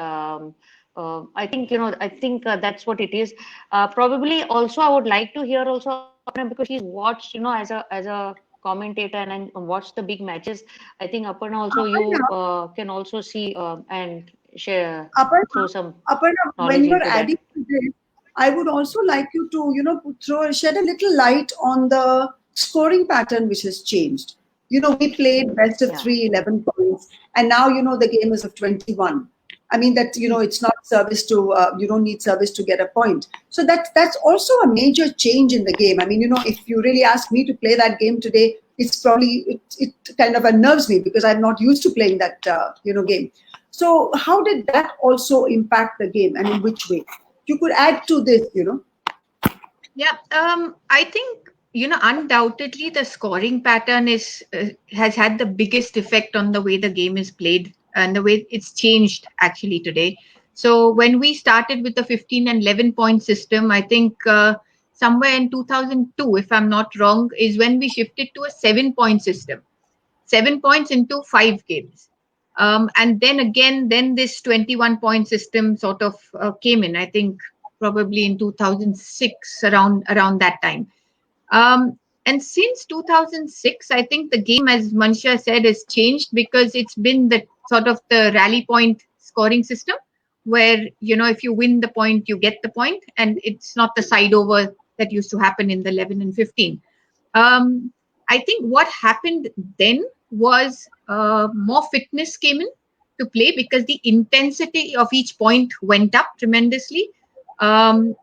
B: I think that's what it is. Probably also I would like to hear also Aparna, because she's watched, as a commentator and watched the big matches. I think Aparna also,
A: Aparna,
B: you can also see and share,
A: Aparna,
B: throw some
A: Aparna,
B: knowledge
A: when you're
B: into that.
A: adding to this, I would also like you to, shed a little light on the scoring pattern which has changed. We played best of
B: Yeah.
A: 3, 11 points, and now, the game is of 21. I mean that, it's not service to, you don't need service to get a point. So that's also a major change in the game. I mean, if you really ask me to play that game today, it's probably, it kind of unnerves me because I'm not used to playing that, game. So how did that also impact the game, and in which way? You could add to this.
C: Yeah, I think undoubtedly the scoring pattern has had the biggest effect on the way the game is played and the way it's changed actually today. So when we started with the 15 and 11 point system, I think somewhere in 2002, if I'm not wrong, is when we shifted to a 7 point system, 7 points into 5 games. And then again, then this 21 point system sort of came in, I think probably in 2006, around that time. And since 2006, I think the game, as Mansha said, has changed because it's been the sort of the rally point scoring system where, if you win the point, you get the point, and it's not the side over that used to happen in the 11 and 15. I think what happened then was more fitness came in to play because the intensity of each point went up tremendously. And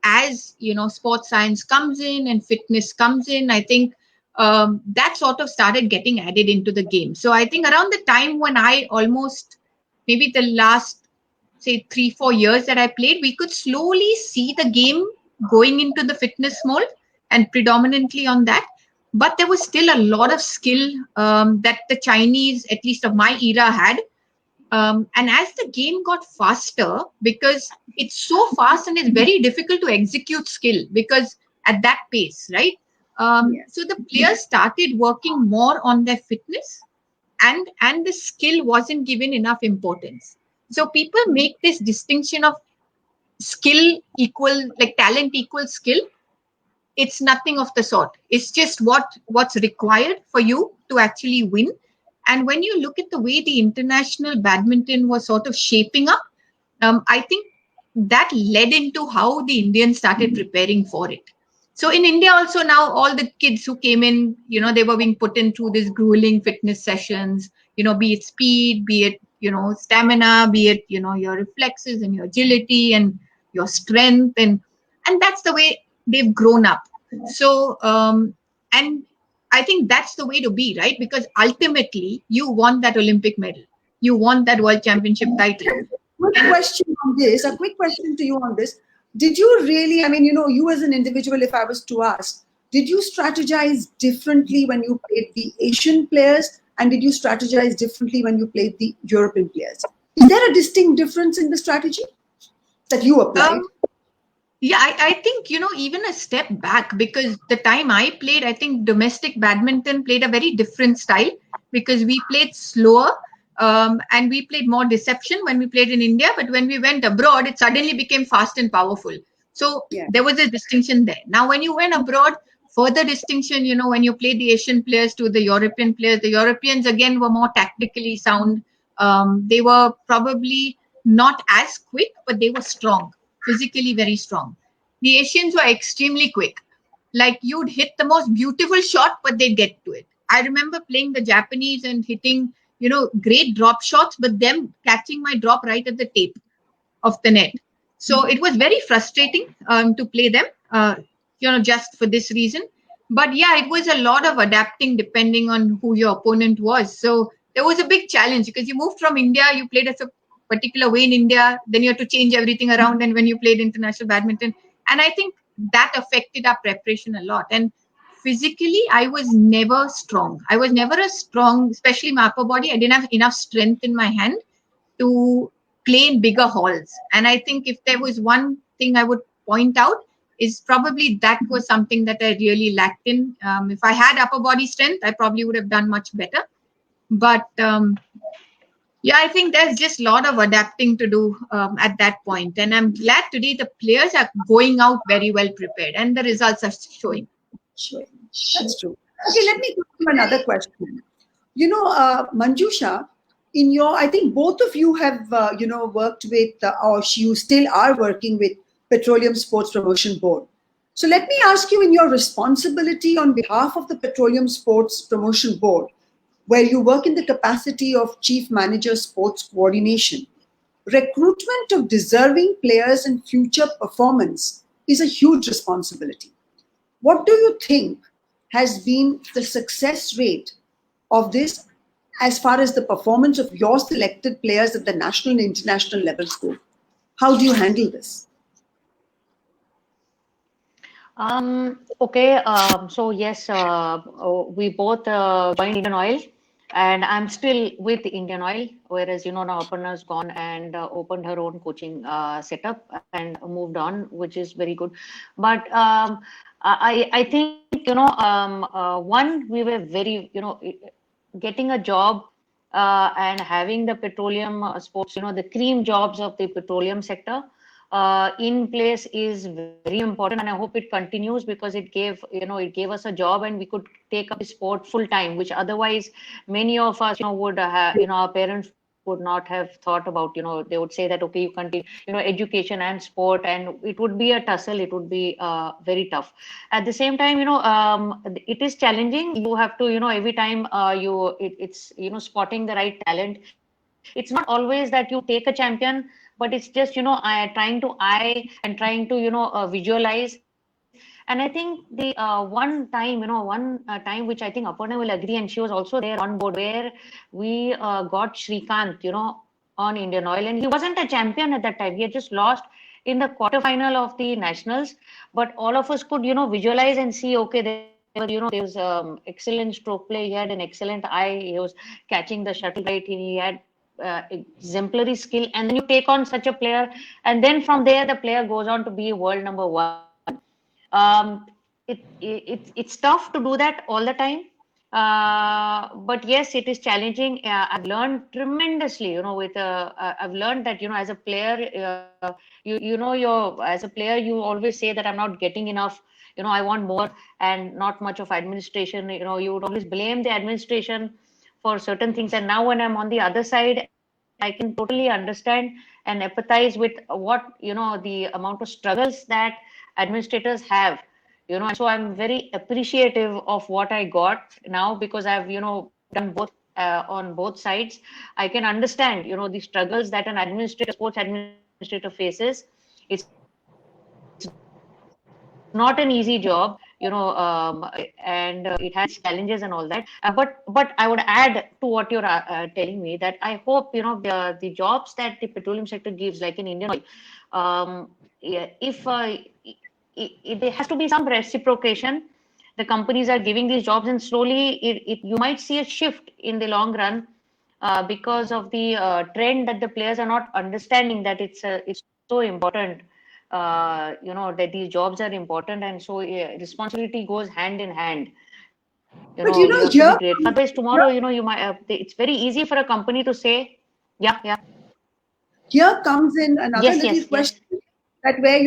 C: as sports science comes in and fitness comes in, I think that sort of started getting added into the game. So I think around the time when I almost, maybe the last, say 3-4 years that I played, we could slowly see the game going into the fitness mold and predominantly on that. But there was still a lot of skill that the Chinese, at least of my era, had. And as the game got faster, because it's so fast and it's very difficult to execute skill because at that pace, right? So the players started working more on their fitness, and the skill wasn't given enough importance. So people make this distinction of skill equal, like talent equals skill. It's nothing of the sort. It's just what's required for you to actually win. And when you look at the way the international badminton was sort of shaping up, I think that led into how the Indians started preparing for it. So in India also now, all the kids who came in, they were being put in through these grueling fitness sessions, be it speed, be it, stamina, be it, your reflexes and your agility and your strength. And that's the way they've grown up. So, and I think that's the way to be, right? Because ultimately you want that Olympic medal. You want that world championship title.
A: Quick question on this, a quick question to you on this. Did you really, I mean, you as an individual, if I was to ask, did you strategize differently when you played the Asian players, and did you strategize differently when you played the European players? Is there a distinct difference in the strategy that you applied?
C: Yeah, I think, even a step back, because the time I played, I think domestic badminton played a very different style because we played slower and we played more deception when we played in India. But when we went abroad, it suddenly became fast and powerful. So there was a distinction there. Now, when you went abroad, further distinction, when you played the Asian players to the European players, the Europeans, again, were more tactically sound. They were probably not as quick, but they were strong. Physically very strong. The Asians were extremely quick. Like you'd hit the most beautiful shot, but they'd get to it. I remember playing the Japanese and hitting, great drop shots, but them catching my drop right at the tape of the net. So it was very frustrating to play them. just for this reason. But yeah, it was a lot of adapting depending on who your opponent was. So there was a big challenge because you moved from India, you played as a particular way in India, then you had to change everything around. And when you played international badminton, and I think that affected our preparation a lot. And physically, I was never strong. I was never a strong, especially my upper body. I didn't have enough strength in my hand to play in bigger halls. And I think if there was one thing I would point out, is probably that was something that I really lacked in. If I had upper body strength, I probably would have done much better. But yeah, I think there's just a lot of adapting to do at that point. And I'm glad today the players are going out very well prepared and the results are showing.
A: Sure. That's true. Okay, let me go to another question. Manjusha, I think both of you have, worked with, or you still are working with Petroleum Sports Promotion Board. So let me ask you, in your responsibility on behalf of the Petroleum Sports Promotion Board, where you work in the capacity of Chief Manager Sports Coordination, recruitment of deserving players and future performance is a huge responsibility. What do you think has been the success rate of this as far as the performance of your selected players at the national and international levels go? How do you handle this?
B: Okay, so yes, we both joined Indian Oil, and I'm still with Indian Oil, whereas now Aparna's gone and opened her own coaching setup and moved on, which is very good. But I think one, we were very getting a job and having the petroleum sports, the cream jobs of the petroleum sector in place is very important, and I hope it continues, because it gave us a job and we could take up the sport full time, which otherwise many of us would have, our parents would not have thought about. They would say that, okay, you continue education and sport, and it would be a tussle, it would be very tough. At the same time, it is challenging. You have to every time it's spotting the right talent. It's not always that you take a champion, but it's just trying to eye and trying to visualize. And I think the one time which I think Aparna will agree, and she was also there on board, where we got Srikanth on Indian Oil, and he wasn't a champion at that time. He had just lost in the quarterfinal of the nationals, but all of us could visualize and see, okay, there was excellent stroke play, he had an excellent eye, he was catching the shuttle right, he had exemplary skill. And then you take on such a player, and then from there the player goes on to be world number one. It's tough to do that all the time, but yes, it is challenging. I've learned tremendously I've learned that as a player, as a player you always say that I'm not getting enough, I want more, and not much of administration. You would always blame the administration for certain things. And now when I'm on the other side, I can totally understand and empathize with what the amount of struggles that administrators have, and so I'm very appreciative of what I got now, because I've done both on both sides. I can understand the struggles that an sports administrator faces. It's not an easy job, and it has challenges and all that. But I would add to what you're telling me, that I hope the jobs that the petroleum sector gives, like in Indian Oil, if there has to be some reciprocation. The companies are giving these jobs, and slowly you might see a shift in the long run, because of the trend that the players are not understanding that it's so important. That these jobs are important, and so responsibility goes hand in hand.
A: But
B: you have to be great. Otherwise, tomorrow, you might. It's very easy for a company to say, yeah.
A: Here comes in another little question.
B: Yes.
A: That where,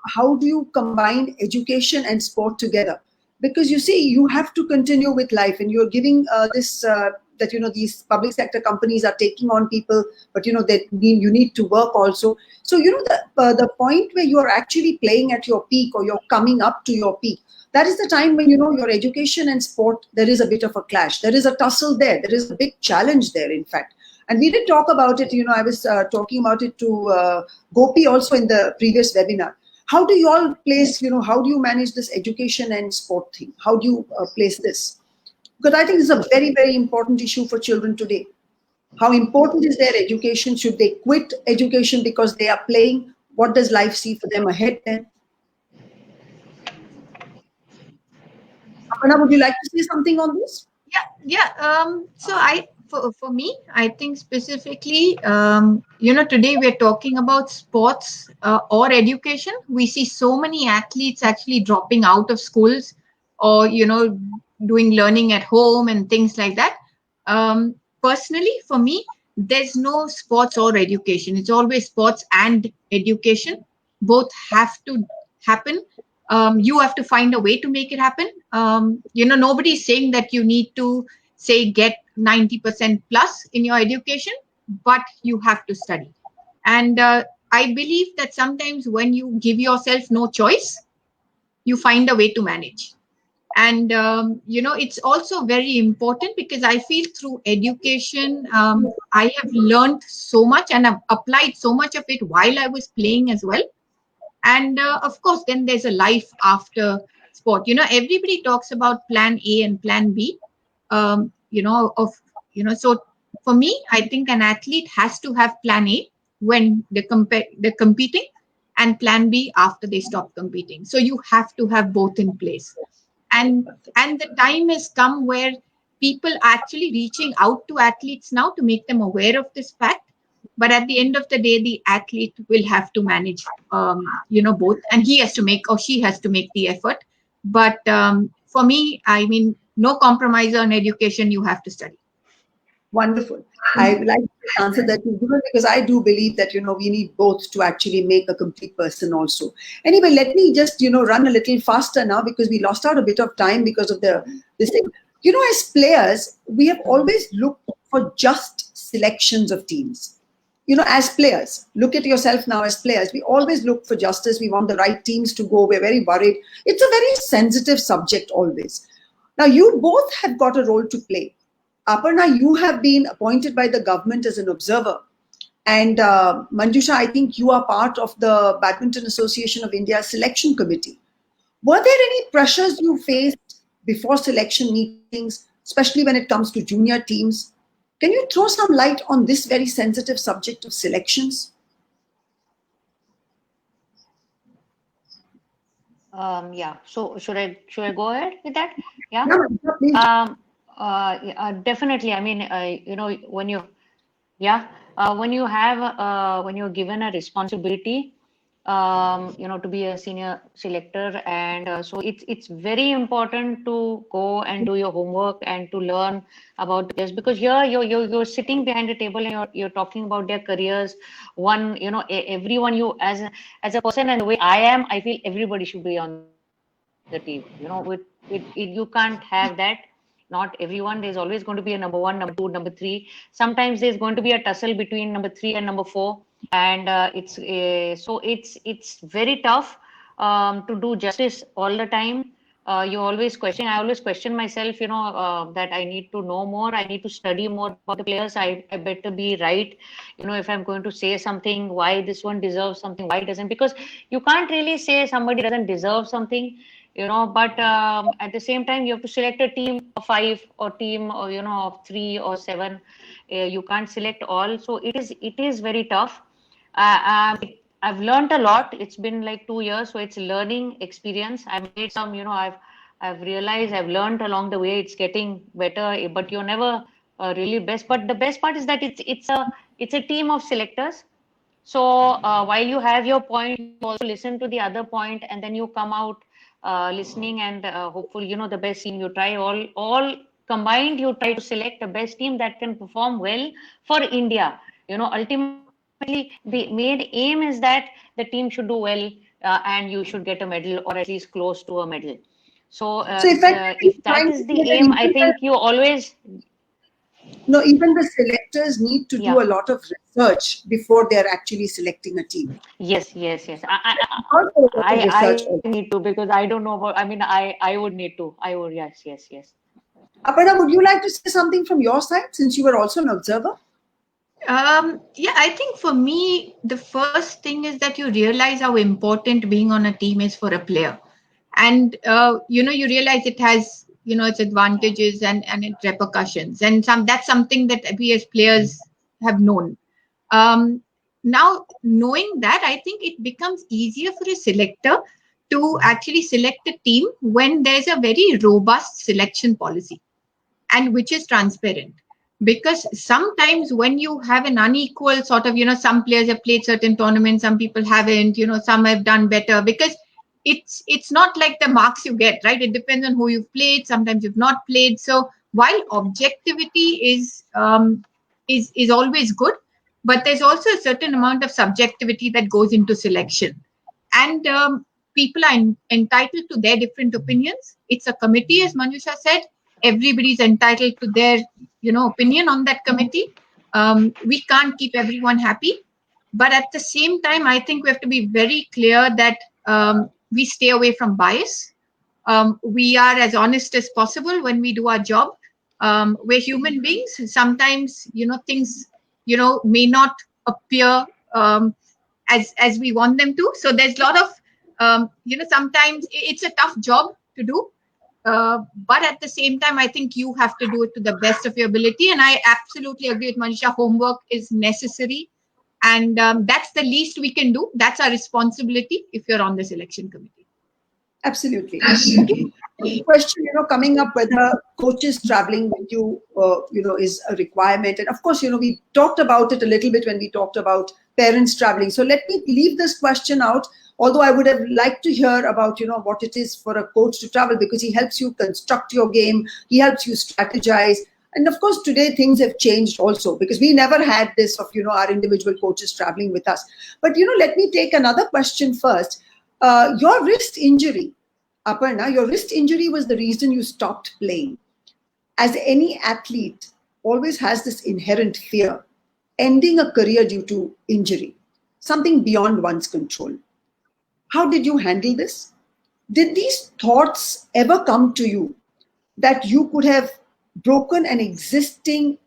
A: how do you combine education and sport together? Because you see, you have to continue with life, and you're giving that these public sector companies are taking on people, but that mean you need to work also. So the point where you're actually playing at your peak, or you're coming up to your peak, that is the time when your education and sport, there is a bit of a clash, there is a tussle there is a big challenge there, in fact. And we did talk about it, I was talking about it to Gopi also in the previous webinar. How do you all place, how do you manage this education and sport thing? How do you place this? Because I think it's a very, very important issue for children today. How important is their education? Should they quit education because they are playing? What does life see for them ahead then? Aparna, would you like to say something on this?
C: Yeah. So for me, I think specifically, today we're talking about sports or education. We see so many athletes actually dropping out of schools, or doing learning at home and things like that. Personally, for me, there's no sports or education. It's always sports and education. Both have to happen. You have to find a way to make it happen. Nobody's saying that you need to say get 90% plus in your education, but you have to study. And I believe that sometimes when you give yourself no choice, you find a way to manage. And it's also very important, because I feel through education I have learned so much and I've applied so much of it while I was playing as well. And of course, then there's a life after sport. Everybody talks about plan A and plan B. So for me, I think an athlete has to have plan A when they're competing, and plan B after they stop competing. So you have to have both in place. And the time has come where people are actually reaching out to athletes now to make them aware of this fact. But at the end of the day, the athlete will have to manage, both, and he has to make, or she has to make the effort. But for me, I mean, no compromise on education. You have to study.
A: Wonderful. I would like to answer that because I do believe that, we need both to actually make a complete person also. Anyway, let me just, run a little faster now, because we lost out a bit of time because of this thing. As players, we have always looked for just selections of teams. As players, look at yourself now as players. We always look for justice. We want the right teams to go. We're very worried. It's a very sensitive subject always. Now, you both have got a role to play. Aparna, you have been appointed by the government as an observer. And Manjusha, I think you are part of the Badminton Association of India selection committee. Were there any pressures you faced before selection meetings, especially when it comes to junior teams? Can you throw some light on this very sensitive subject of selections?
B: Yeah. So should I go ahead with that? Yeah.
A: Yeah, please.
B: Definitely. I mean, when you're given a responsibility, to be a senior selector, and so it's very important to go and do your homework and to learn about this, because here you're sitting behind the table and you're talking about their careers. Everyone, you as a person, and the way I am, I feel everybody should be on the team. You can't have that. Not everyone. There's always going to be a number one, number two, number three. Sometimes there's going to be a tussle between number 3 and number 4, and it's very tough to do justice all the time. I always question myself, that I need to know more. I need to study more about the players. I better be right. If I'm going to say something, why this one deserves something, why it doesn't, because you can't really say somebody doesn't deserve something. But at the same time, you have to select a team of 5 or team, or of 3 or 7. You can't select all, so it is very tough. I've learned a lot. It's been like 2 years, so it's a learning experience. I've made some, I've realized, I've learned along the way. It's getting better, but you're never really best. But the best part is that it's a team of selectors. So while you have your point, you also listen to the other point, and then you come out listening, and hopefully, the best team. You try all combined. You try to select the best team that can perform well for India. Ultimately, the main aim is that the team should do well, and you should get a medal, or at least close to a medal. So if that is the aim, I think you always.
A: No, even the selectors need to do a lot of research before they're actually selecting a team.
B: Yes. I need to, because I don't know about. I mean, I would need to. I would. Yes.
A: Aparna, would you like to say something from your side, since you were also an observer?
C: Yeah, I think for me, the first thing is that you realize how important being on a team is for a player. And, you realize it has, its advantages and its repercussions. And that's something that we as players have known. Um, Now, knowing that, I think it becomes easier for a selector to actually select a team when there's a very robust selection policy and which is transparent. Because sometimes when you have an unequal sort of, some players have played certain tournaments, some people haven't, some have done better, because it's not like the marks you get, right? It depends on who you've played. Sometimes you've not played. So while objectivity is always good, but there's also a certain amount of subjectivity that goes into selection. And people are entitled to their different opinions. It's a committee, as Manjusha said. Everybody's entitled to their opinion on that committee. We can't keep everyone happy, but at the same time, I think we have to be very clear that we stay away from bias. We are as honest as possible when we do our job. We're human beings. Sometimes things may not appear as we want them to. So there's a lot of sometimes it's a tough job to do. But at the same time, I think you have to do it to the best of your ability. And I absolutely agree with Manisha. Homework is necessary. And that's the least we can do. That's our responsibility if you're on the selection committee.
A: Absolutely. Okay. Question, coming up whether coaches traveling with you, is a requirement. And of course, we talked about it a little bit when we talked about parents traveling. So let me leave this question out. Although I would have liked to hear about, what it is for a coach to travel, because he helps you construct your game. He helps you strategize. And of course, today things have changed also, because we never had this of, our individual coaches traveling with us. But, let me take another question first. Your wrist injury, Aparna, your wrist injury was the reason you stopped playing. As any athlete always has this inherent fear, ending a career due to injury, something beyond one's control. How did you handle this? Did these thoughts ever come to you that you could have broken an existing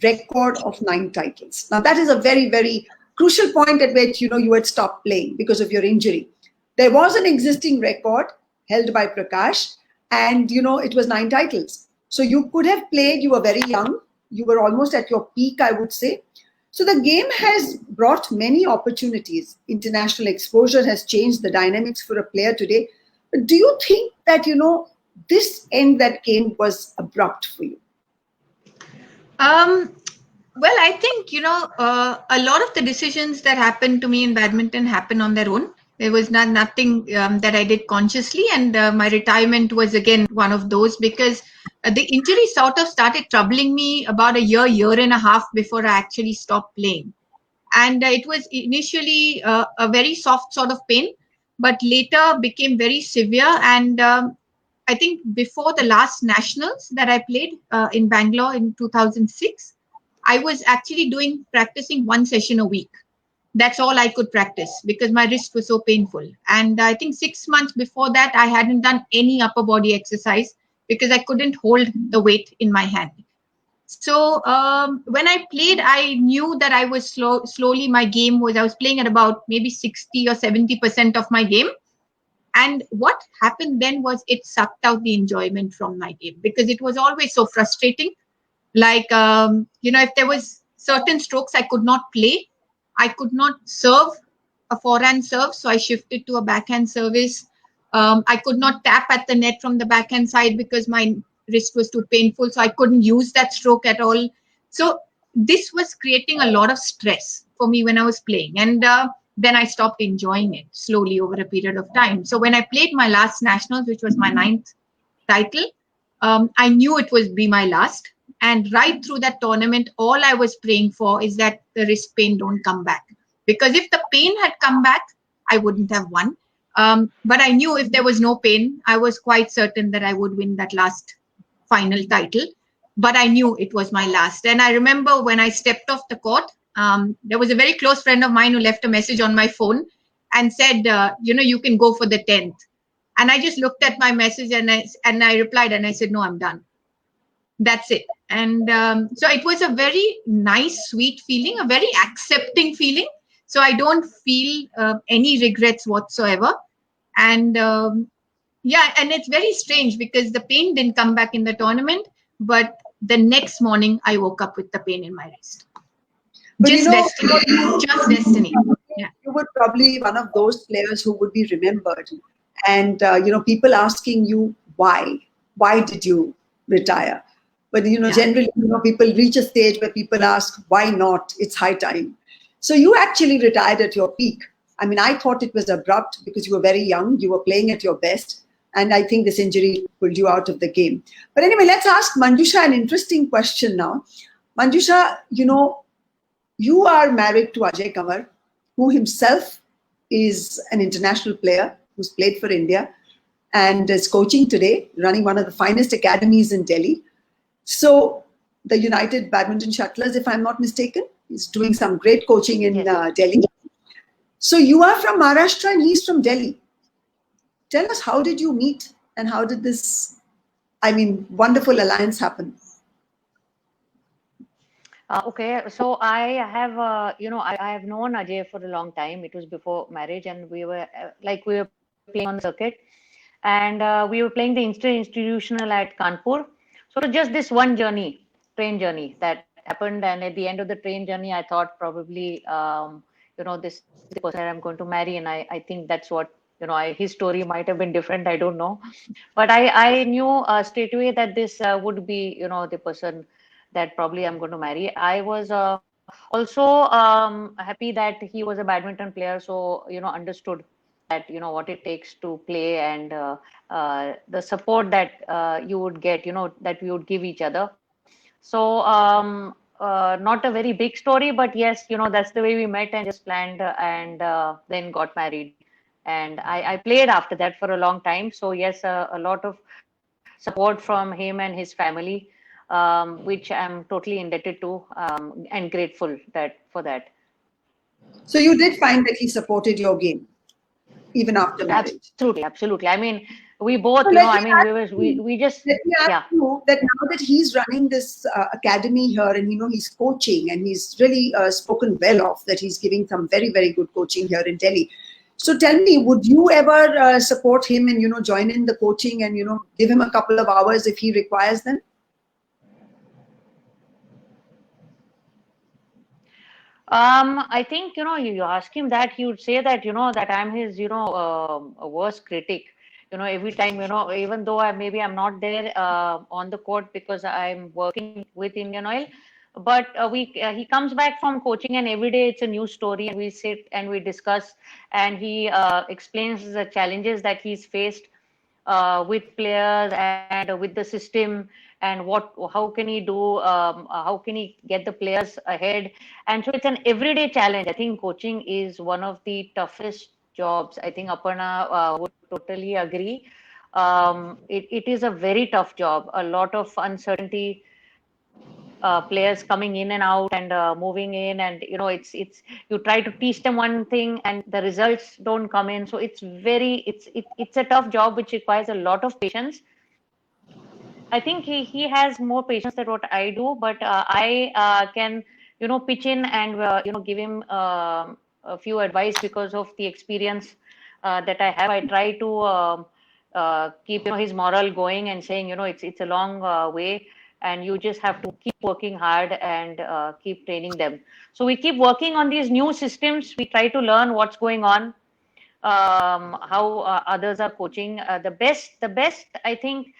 A: record of 9 titles? Now, that is a very, very crucial point at which, you had stopped playing because of your injury. There was an existing record held by Prakash, and, it was 9 titles. So you could have played, you were very young, you were almost at your peak, I would say. So the game has brought many opportunities. International exposure has changed the dynamics for a player today. But do you think that, this end that came was abrupt for you?
C: Well, I think, a lot of the decisions that happened to me in badminton happen on their own. There was nothing that I did consciously. And my retirement was, again, one of those, because the injury sort of started troubling me about a year and a half before I actually stopped playing. And it was initially a very soft sort of pain, but later became very severe. And I think before the last nationals that I played in Bangalore in 2006, I was actually practicing 1 session a week. That's all I could practice because my wrist was so painful. And I think 6 months before that, I hadn't done any upper body exercise because I couldn't hold the weight in my hand. So when I played, I knew that I was slowly, my game was, I was playing at about maybe 60 or 70% of my game. And what happened then was it sucked out the enjoyment from my game because it was always so frustrating. Like, if there was certain strokes I could not play, I could not serve a forehand serve. So I shifted to a backhand service. I could not tap at the net from the backhand side because my wrist was too painful. So I couldn't use that stroke at all. So this was creating a lot of stress for me when I was playing. And then I stopped enjoying it slowly over a period of time. So when I played my last nationals, which was my 9th title, I knew it would be my last. And right through that tournament, all I was praying for is that the wrist pain don't come back. Because if the pain had come back, I wouldn't have won. But I knew if there was no pain, I was quite certain that I would win that last final title. But I knew it was my last. And I remember when I stepped off the court, there was a very close friend of mine who left a message on my phone and said, you can go for the 10th. And I just looked at my message and I replied and I said, no, I'm done. That's it. And so it was a very nice, sweet feeling, a very accepting feeling. So I don't feel any regrets whatsoever. And yeah, and it's very strange because the pain didn't come back in the tournament, but the next morning I woke up with the pain in my wrist.
A: But
C: Just
A: you know,
C: destiny. Just destiny. Yeah.
A: you were probably one of those players who would be remembered. And, people asking you, why did you retire? But,
C: Yeah.
A: generally, people reach a stage where people ask, why not? It's high time. So you actually retired at your peak. I mean, I thought it was abrupt because you were very young. You were playing at your best. And I think this injury pulled you out of the game. But anyway, let's ask Manjusha an interesting question now. Manjusha, you are married to Ajay Kanwar, who himself is an international player who's played for India and is coaching today, running one of the finest academies in Delhi. So the United Badminton Shuttlers, if I'm not mistaken, is doing some great coaching in Delhi. So you are from Maharashtra and he's from Delhi. Tell us, how did you meet and how did this, wonderful alliance happen?
B: Okay, so I have, I have known Ajay for a long time. It was before marriage, and we were we were playing on the circuit, and we were playing the institutional at Kanpur. So it was just this one journey, train journey that happened, and at the end of the train journey, I thought probably, this is the person that I'm going to marry, and I think that's what his story might have been different. I don't know, but I knew straight away that this would be the person that probably I'm going to marry. I was also happy that he was a badminton player, so understood that what it takes to play and the support that you would get, that we would give each other. So not a very big story, but yes, that's the way we met and just planned and then got married. And I played after that for a long time. So yes, a lot of support from him and his family, which I'm totally indebted to and grateful for that.
A: So you did find that he supported your game even after marriage?
B: Absolutely. I mean, we both,
A: So
B: we just,
A: let me ask you that now that he's running this academy here and he's coaching and he's really spoken well of that, he's giving some very, very good coaching here in Delhi. So tell me, would you ever support him and join in the coaching and give him a couple of hours if he requires them?
B: I think you ask him that, he would say that that I'm his worst critic. Every time, even though I'm not there on the court because I'm working with Indian Oil, but he comes back from coaching and every day it's a new story and we sit and we discuss and he explains the challenges that he's faced with players and with the system and how can he do, how can he get the players ahead. And so it's an everyday challenge. I think coaching is one of the toughest jobs. I think Aparna would totally agree. It is a very tough job, a lot of uncertainty, players coming in and out and moving in, and it's you try to teach them one thing and the results don't come in. So it's a tough job which requires a lot of patience. I think he has more patience than what I do, but I can pitch in and give him a few advice because of the experience that I have. I try to keep his moral going and saying it's a long way and you just have to keep working hard and keep training them. So we keep working on these new systems. We try to learn what's going on, how others are coaching. The best I think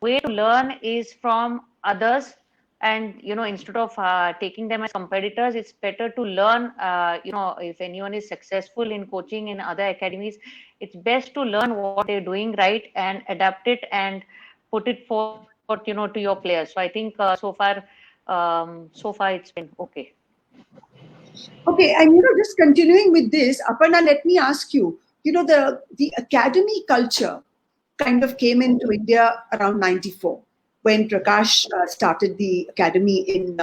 B: way to learn is from others, and instead of taking them as competitors, it's better to learn. If anyone is successful in coaching in other academies, it's best to learn what they're doing right and adapt it and put it forward to your players. So I think so far it's been okay.
A: Okay, and just continuing with this, Aparna, let me ask you, the academy culture kind of came into India around 94 when Prakash started the academy in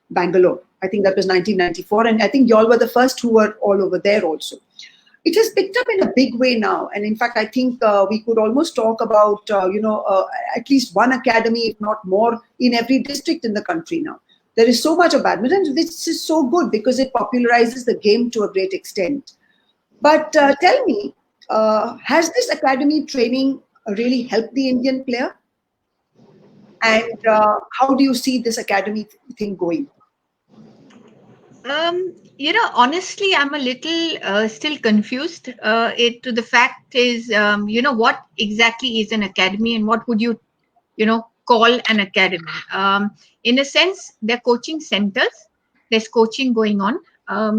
A: Bangalore. I think that was 1994, and I think y'all were the first who were all over there also. it has picked up in a big way now. And in fact, I think we could almost talk about, at least one academy, if not more, in every district in the country now. There is so much of badminton, which is so good because it popularizes the game to a great extent. But tell me, has this academy training really helped the Indian player? And how do you see this academy thing going?
C: Honestly, I'm a little still confused. To the fact is, what exactly is an academy and what would you, call an academy? In a sense, they're coaching centers. There's coaching going on.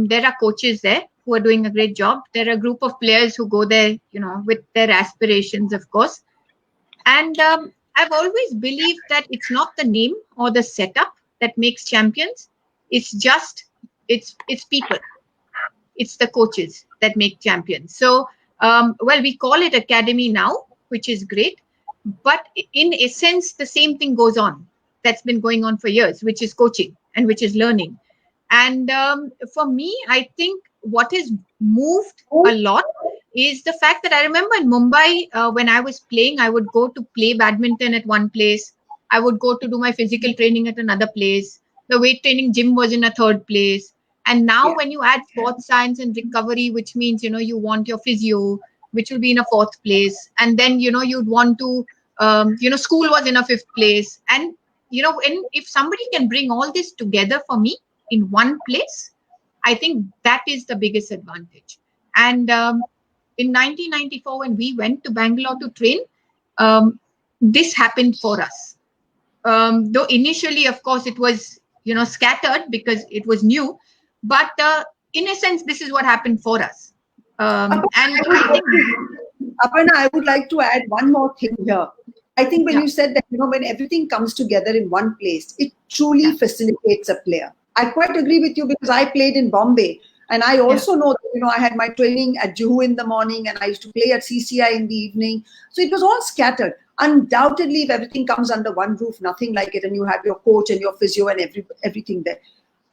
C: There are coaches there who are doing a great job. There are a group of players who go there, with their aspirations, of course. And I've always believed that it's not the name or the setup that makes champions. It's just it's people. It's the coaches that make champions. So, we call it academy now, which is great. But in essence, the same thing goes on. That's been going on for years, which is coaching and which is learning. And for me, I think what has moved a lot is the fact that I remember in Mumbai, when I was playing, I would go to play badminton at one place. I would go to do my physical training at another place. The weight training gym was in a third place. And now when you add sports science and recovery, which means, you want your physio, which will be in a fourth place. And then, you'd want to, school was in a fifth place. And, if somebody can bring all this together for me in one place, I think that is the biggest advantage. And in 1994, when we went to Bangalore to train, this happened for us. Though initially, of course, it was, scattered because it was new. But in a sense, this is what happened for us.
A: Aparna, I would like to add one more thing here. I think when you said that, when everything comes together in one place, it truly facilitates a player. I quite agree with you because I played in Bombay. And I also know that, I had my training at Juhu in the morning and I used to play at CCI in the evening. So it was all scattered. Undoubtedly, if everything comes under one roof, nothing like it, and you have your coach and your physio and everything there.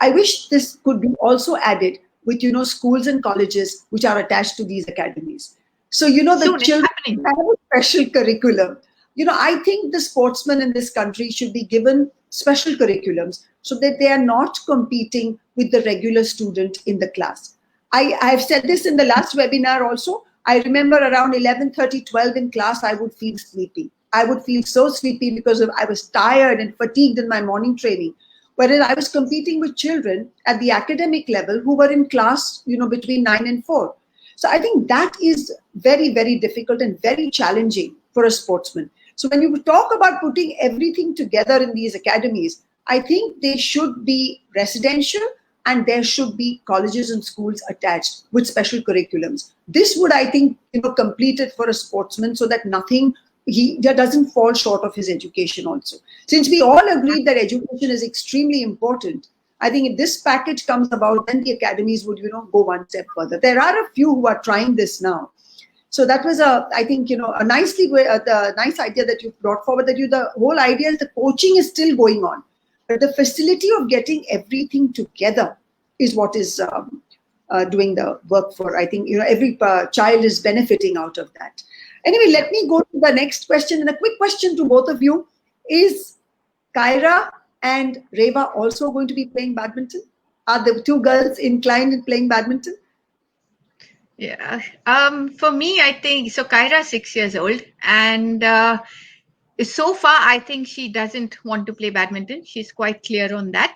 A: I wish this could be also added with, schools and colleges which are attached to these academies. So, the children have a special curriculum. I think the sportsmen in this country should be given special curriculums so that they are not competing with the regular student in the class. I have said this in the last webinar also. I remember around 11:30, 12 in class, I would feel sleepy. I would feel so sleepy because I was tired and fatigued in my morning training. Whereas I was competing with children at the academic level who were in class, between 9 and 4. So I think that is very, very difficult and very challenging for a sportsman. So when you talk about putting everything together in these academies, I think they should be residential and there should be colleges and schools attached with special curriculums. This would, I think, complete it for a sportsman so that he doesn't fall short of his education also. Since we all agree that education is extremely important, I think if this package comes about, then the academies would, go one step further. There are a few who are trying this now. So that was I think, a nice idea that you brought forward, that the whole idea is the coaching is still going on. But the facility of getting everything together is what is doing the work for, I think, every child is benefiting out of that. Anyway, let me go to the next question. And a quick question to both of you. Is Kyra and Reva also going to be playing badminton? Are the two girls inclined in playing badminton?
C: Yeah. For me, I think, so Kyra is 6 years old. And so far, I think she doesn't want to play badminton. She's quite clear on that.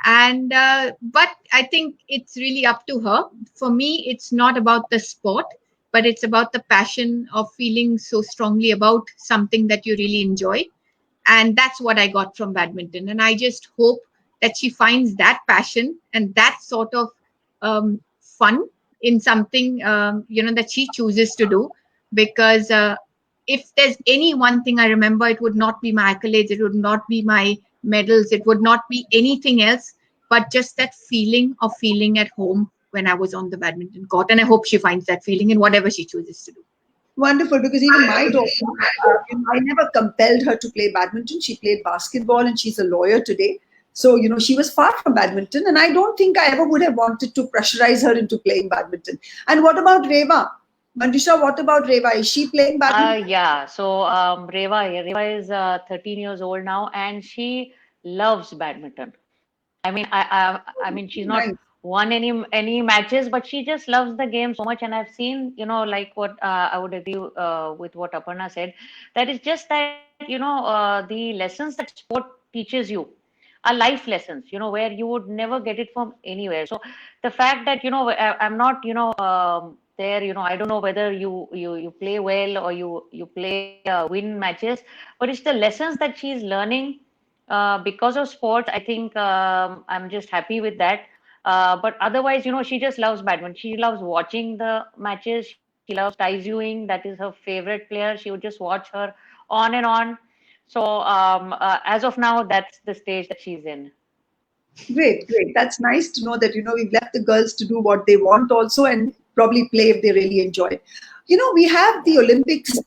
C: And but I think it's really up to her. For me, it's not about the sport, but it's about the passion of feeling so strongly about something that you really enjoy. And that's what I got from badminton. And I just hope that she finds that passion and that sort of fun in something, that she chooses to do. Because if there's any one thing I remember, it would not be my accolades, it would not be my medals, it would not be anything else, but just that feeling of feeling at home when I was on the badminton court. And I hope she finds that feeling in whatever she chooses to do.
A: Wonderful, because even my daughter, I never compelled her to play badminton. She played basketball and she's a lawyer today. So, she was far from badminton, and I don't think I ever would have wanted to pressurize her into playing badminton. And what about Reva? Manjusha, what about Reva? Is she playing badminton?
B: Yeah. So Reva is 13 years old now, and she loves badminton. I mean, she's not
A: Nice.
B: won any matches, but she just loves the game so much. And I've seen, like what I would agree with what Aparna said, that it's just that, the lessons that sport teaches you are life lessons, where you would never get it from anywhere. So the fact that, I'm not, there, I don't know whether you play well or you play win matches, but it's the lessons that she's learning because of sports. I think I'm just happy with that. But otherwise, she just loves badminton. She loves watching the matches. She loves Tai Ewing. That is her favorite player. She would just watch her on and on. So as of now, that's the stage that she's in.
A: Great, great. That's nice to know that, we've left the girls to do what they want also and probably play if they really enjoy it. We have the Olympics,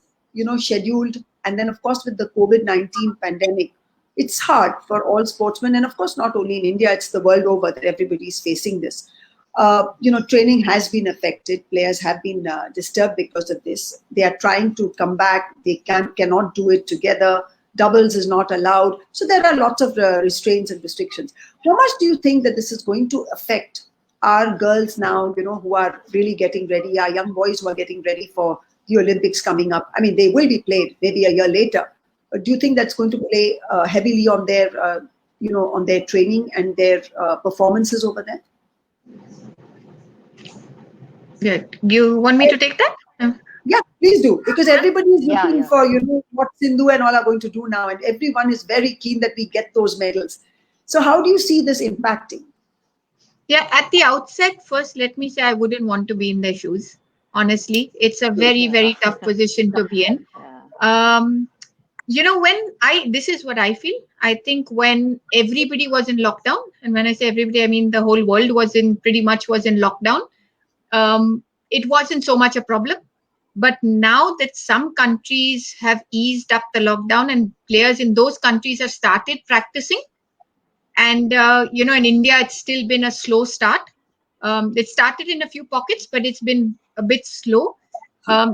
A: scheduled. And then, of course, with the COVID-19 pandemic, it's hard for all sportsmen. And of course, not only in India, it's the world over that everybody's facing this. Training has been affected. Players have been disturbed because of this. They are trying to come back. They cannot do it together. Doubles is not allowed. So there are lots of restraints and restrictions. How much do you think that this is going to affect our girls now, who are really getting ready, our young boys who are getting ready for the Olympics coming up? I mean, they will be played maybe a year later. But do you think that's going to play heavily on their, on their training and their performances over there?
C: Good. You want me to take that?
A: Yeah, please do, because everybody is looking
B: Yeah.
A: for, what Sindhu and all are going to do now, and everyone is very keen that we get those medals. So how do you see this impacting?
C: Yeah, at the outset, first, let me say I wouldn't want to be in their shoes. Honestly, it's a very, very tough position to be in. This is what I feel. I think when everybody was in lockdown, and when I say everybody, I mean the whole world was in lockdown. It wasn't so much a problem. But now that some countries have eased up the lockdown and players in those countries have started practicing, and in India, it's still been a slow start. It started in a few pockets, but it's been a bit slow. That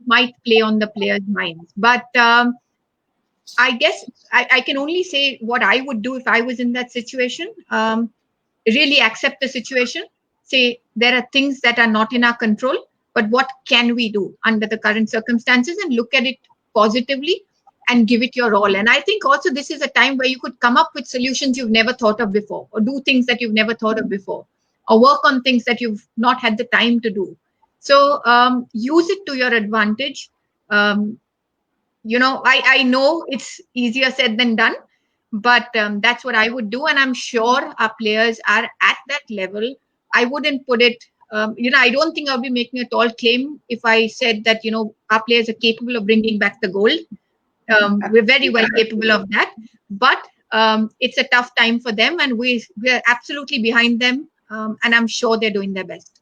C: might play on the players' minds. But I guess I can only say what I would do if I was in that situation. Really accept the situation. Say there are things that are not in our control, but what can we do under the current circumstances, and look at it positively and give it your all. And I think also this is a time where you could come up with solutions you've never thought of before, or do things that you've never thought of before, or work on things that you've not had the time to do. So use it to your advantage. I know it's easier said than done, but that's what I would do. And I'm sure our players are at that level. I wouldn't put it, I don't think I'll be making a tall claim if I said that, our players are capable of bringing back the gold. We're very well capable of that. But it's a tough time for them, and we're absolutely behind them. And I'm sure they're doing their best.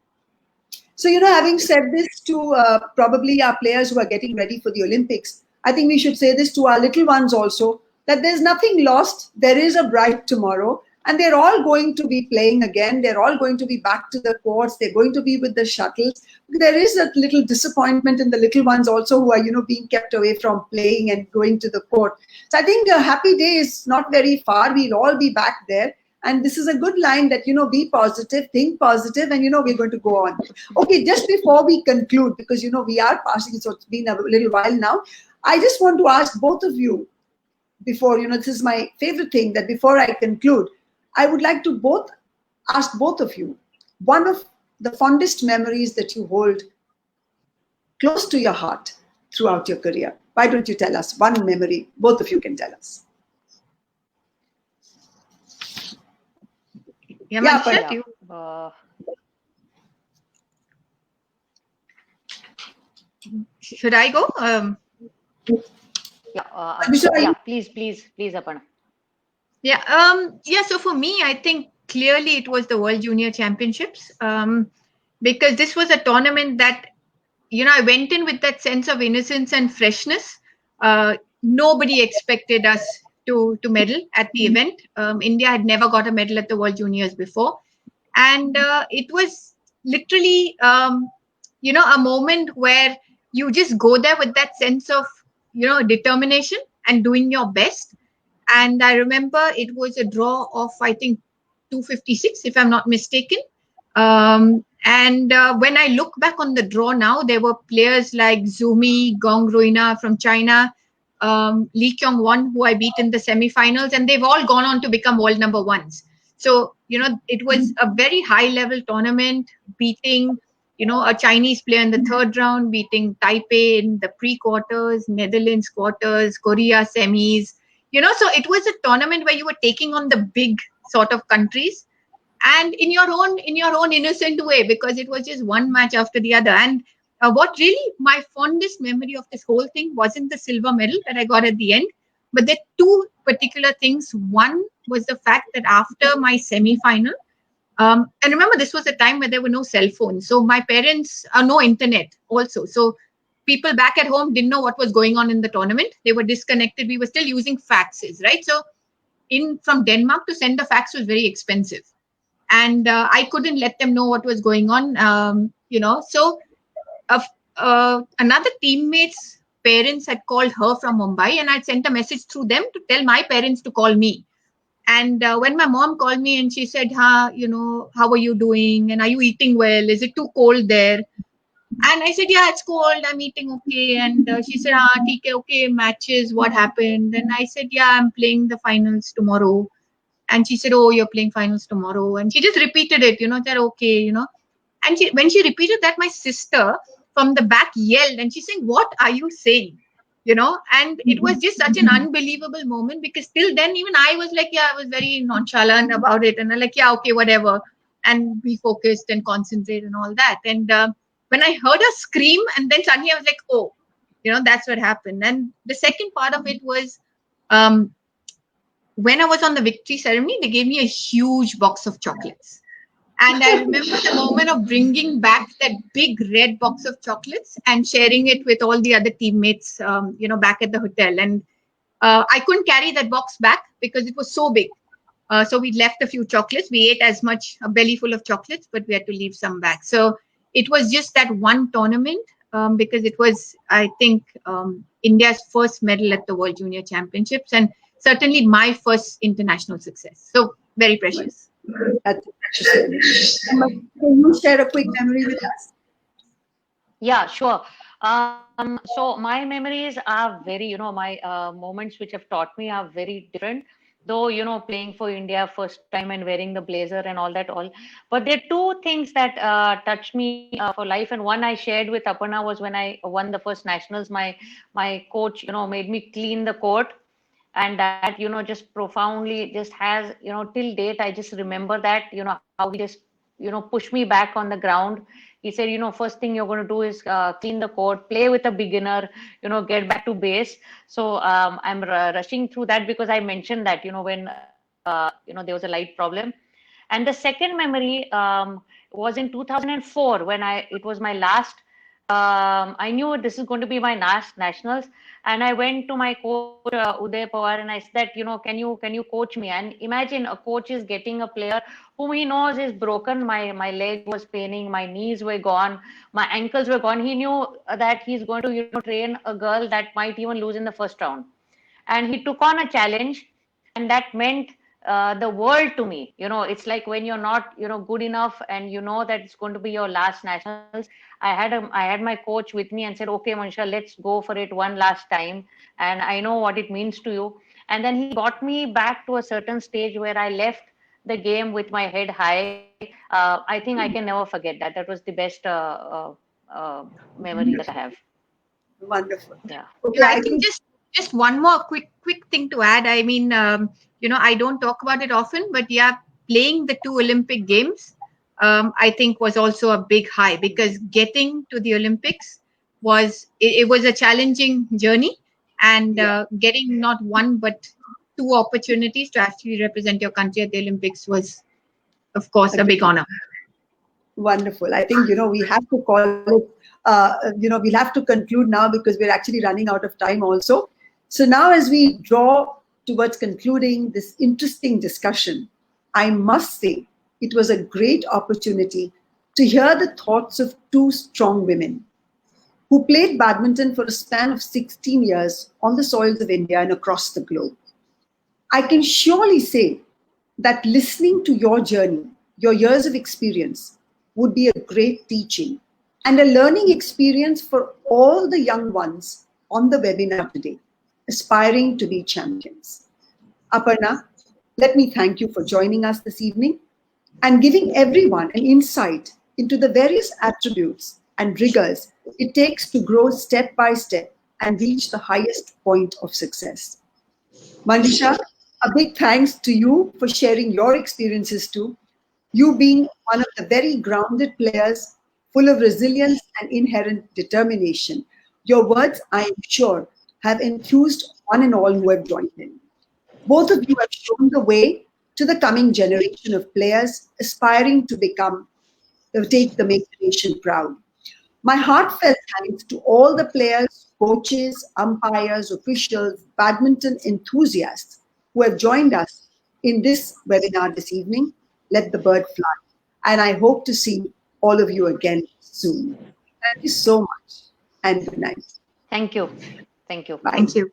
A: So, having said this to probably our players who are getting ready for the Olympics, I think we should say this to our little ones also, that there's nothing lost. There is a bright tomorrow, and they're all going to be playing again. They're all going to be back to the courts. They're going to be with the shuttles. There is a little disappointment in the little ones also who are, being kept away from playing and going to the court. So I think a happy day is not very far. We'll all be back there. And this is a good line that, be positive, think positive, and, we're going to go on. Okay, just before we conclude, because, we are passing, so it's been a little while now. I just want to ask both of you before, this is my favorite thing, that before I conclude, I would like to ask both of you, one of the fondest memories that you hold close to your heart throughout your career. Why don't you tell us one memory? Both of you can tell us.
C: Should I go?
B: Please, Aparna.
C: So for me, I think clearly it was the World Junior Championships, because this was a tournament that, I went in with that sense of innocence and freshness. Nobody expected us to medal at the event. India had never got a medal at the World Juniors before. And it was literally, a moment where you just go there with that sense of, determination and doing your best. And I remember it was a draw of, I think, 256, if I'm not mistaken. And when I look back on the draw now, there were players like Zumi, Gong Ruina from China, Lee Kyung-won, who I beat in the semifinals, and they've all gone on to become world number ones. So, it was a very high level tournament, beating, a Chinese player in the third round, beating Taipei in the pre-quarters, Netherlands quarters, Korea semis, so it was a tournament where you were taking on the big sort of countries, and in your own innocent way, because it was just one match after the other. And what really my fondest memory of this whole thing wasn't the silver medal that I got at the end, but there are two particular things. One was the fact that after my semi-final, and remember, this was a time where there were no cell phones, so my parents no internet also, so people back at home didn't know what was going on in the tournament. They were disconnected. We were still using faxes, right? So from Denmark to send a fax was very expensive, and I couldn't let them know what was going on. So another teammate's parents had called her from Mumbai, and I'd sent a message through them to tell my parents to call me. And when my mom called me and she said, how are you doing? And are you eating well? Is it too cold there? And I said, yeah, it's cold. I'm eating okay. And she said, okay, matches, what happened? And I said, yeah, I'm playing the finals tomorrow. And she said, oh, you're playing finals tomorrow. And she just repeated it, that okay, And when she repeated that, my sister from the back yelled, and she's saying, what are you saying? And it was just such an unbelievable moment, because till then, even I was like, yeah, I was very nonchalant about it. And I'm like, yeah, okay, whatever. And be focused and concentrate and all that. And when I heard her scream, and then suddenly I was like, oh, that's what happened. And the second part of it was, when I was on the victory ceremony, they gave me a huge box of chocolates. And I remember the moment of bringing back that big red box of chocolates and sharing it with all the other teammates, back at the hotel. And I couldn't carry that box back because it was so big. So we left a few chocolates. We ate a belly full of chocolates, but we had to leave some back. So it was just that one tournament, because it was, I think, India's first medal at the World Junior Championships, and certainly my first international success. So very precious.
A: That's a precious memory. Can you share a quick memory with us?
B: Yeah, sure. So my memories are very, my moments which have taught me are very different. Though, playing for India first time and wearing the blazer and all that, but there are two things that touched me for life. And one I shared with Aparna was when I won the first nationals. My coach, made me clean the court. And that, just profoundly just has, till date, I just remember that, how he just, pushed me back on the ground. He said, first thing you're going to do is clean the court, play with a beginner, get back to base. So I'm rushing through that because I mentioned that, when, there was a light problem. And the second memory was in 2004 when it was my last, I knew this is going to be my last nationals, and I went to my coach Uday Pawar and I said, can you coach me? And imagine a coach is getting a player whom he knows is broken. My leg was paining, my knees were gone, my ankles were gone. He knew that he's going to train a girl that might even lose in the first round, and he took on a challenge, and that meant the world to me. It's like when you're not good enough and that it's going to be your last nationals. I had my coach with me and said, okay, Manisha, let's go for it one last time, and I know what it means to you. And then he got me back to a certain stage where I left the game with my head high. I think I can never forget that. That was the best memory that I have.
A: Wonderful.
B: Yeah.
A: Okay,
C: I think just one more quick thing to add. I mean, I don't talk about it often, but yeah, playing the 2 Olympic Games, I think was also a big high, because getting to the Olympics was a challenging journey, and getting not one but 2 opportunities to actually represent your country at the Olympics was, of course, a big honor.
A: Wonderful. I think, we have to call it, we'll have to conclude now because we're actually running out of time also. So now as we draw towards concluding this interesting discussion, I must say it was a great opportunity to hear the thoughts of two strong women who played badminton for a span of 16 years on the soils of India and across the globe. I can surely say that listening to your journey, your years of experience, would be a great teaching and a learning experience for all the young ones on the webinar today, aspiring to be champions. Aparna, let me thank you for joining us this evening and giving everyone an insight into the various attributes and rigors it takes to grow step by step and reach the highest point of success. Manjusha, a big thanks to you for sharing your experiences too. You being one of the very grounded players, full of resilience and inherent determination. Your words, I am sure, have enthused one and all who have joined in. Both of you have shown the way to the coming generation of players aspiring to take the make the nation proud. My heartfelt thanks to all the players, coaches, umpires, officials, badminton enthusiasts who have joined us in this webinar this evening. Let the bird fly. And I hope to see all of you again soon. Thank you so much and good night.
B: Thank you. Thank you.
A: Bye.
C: Thank you.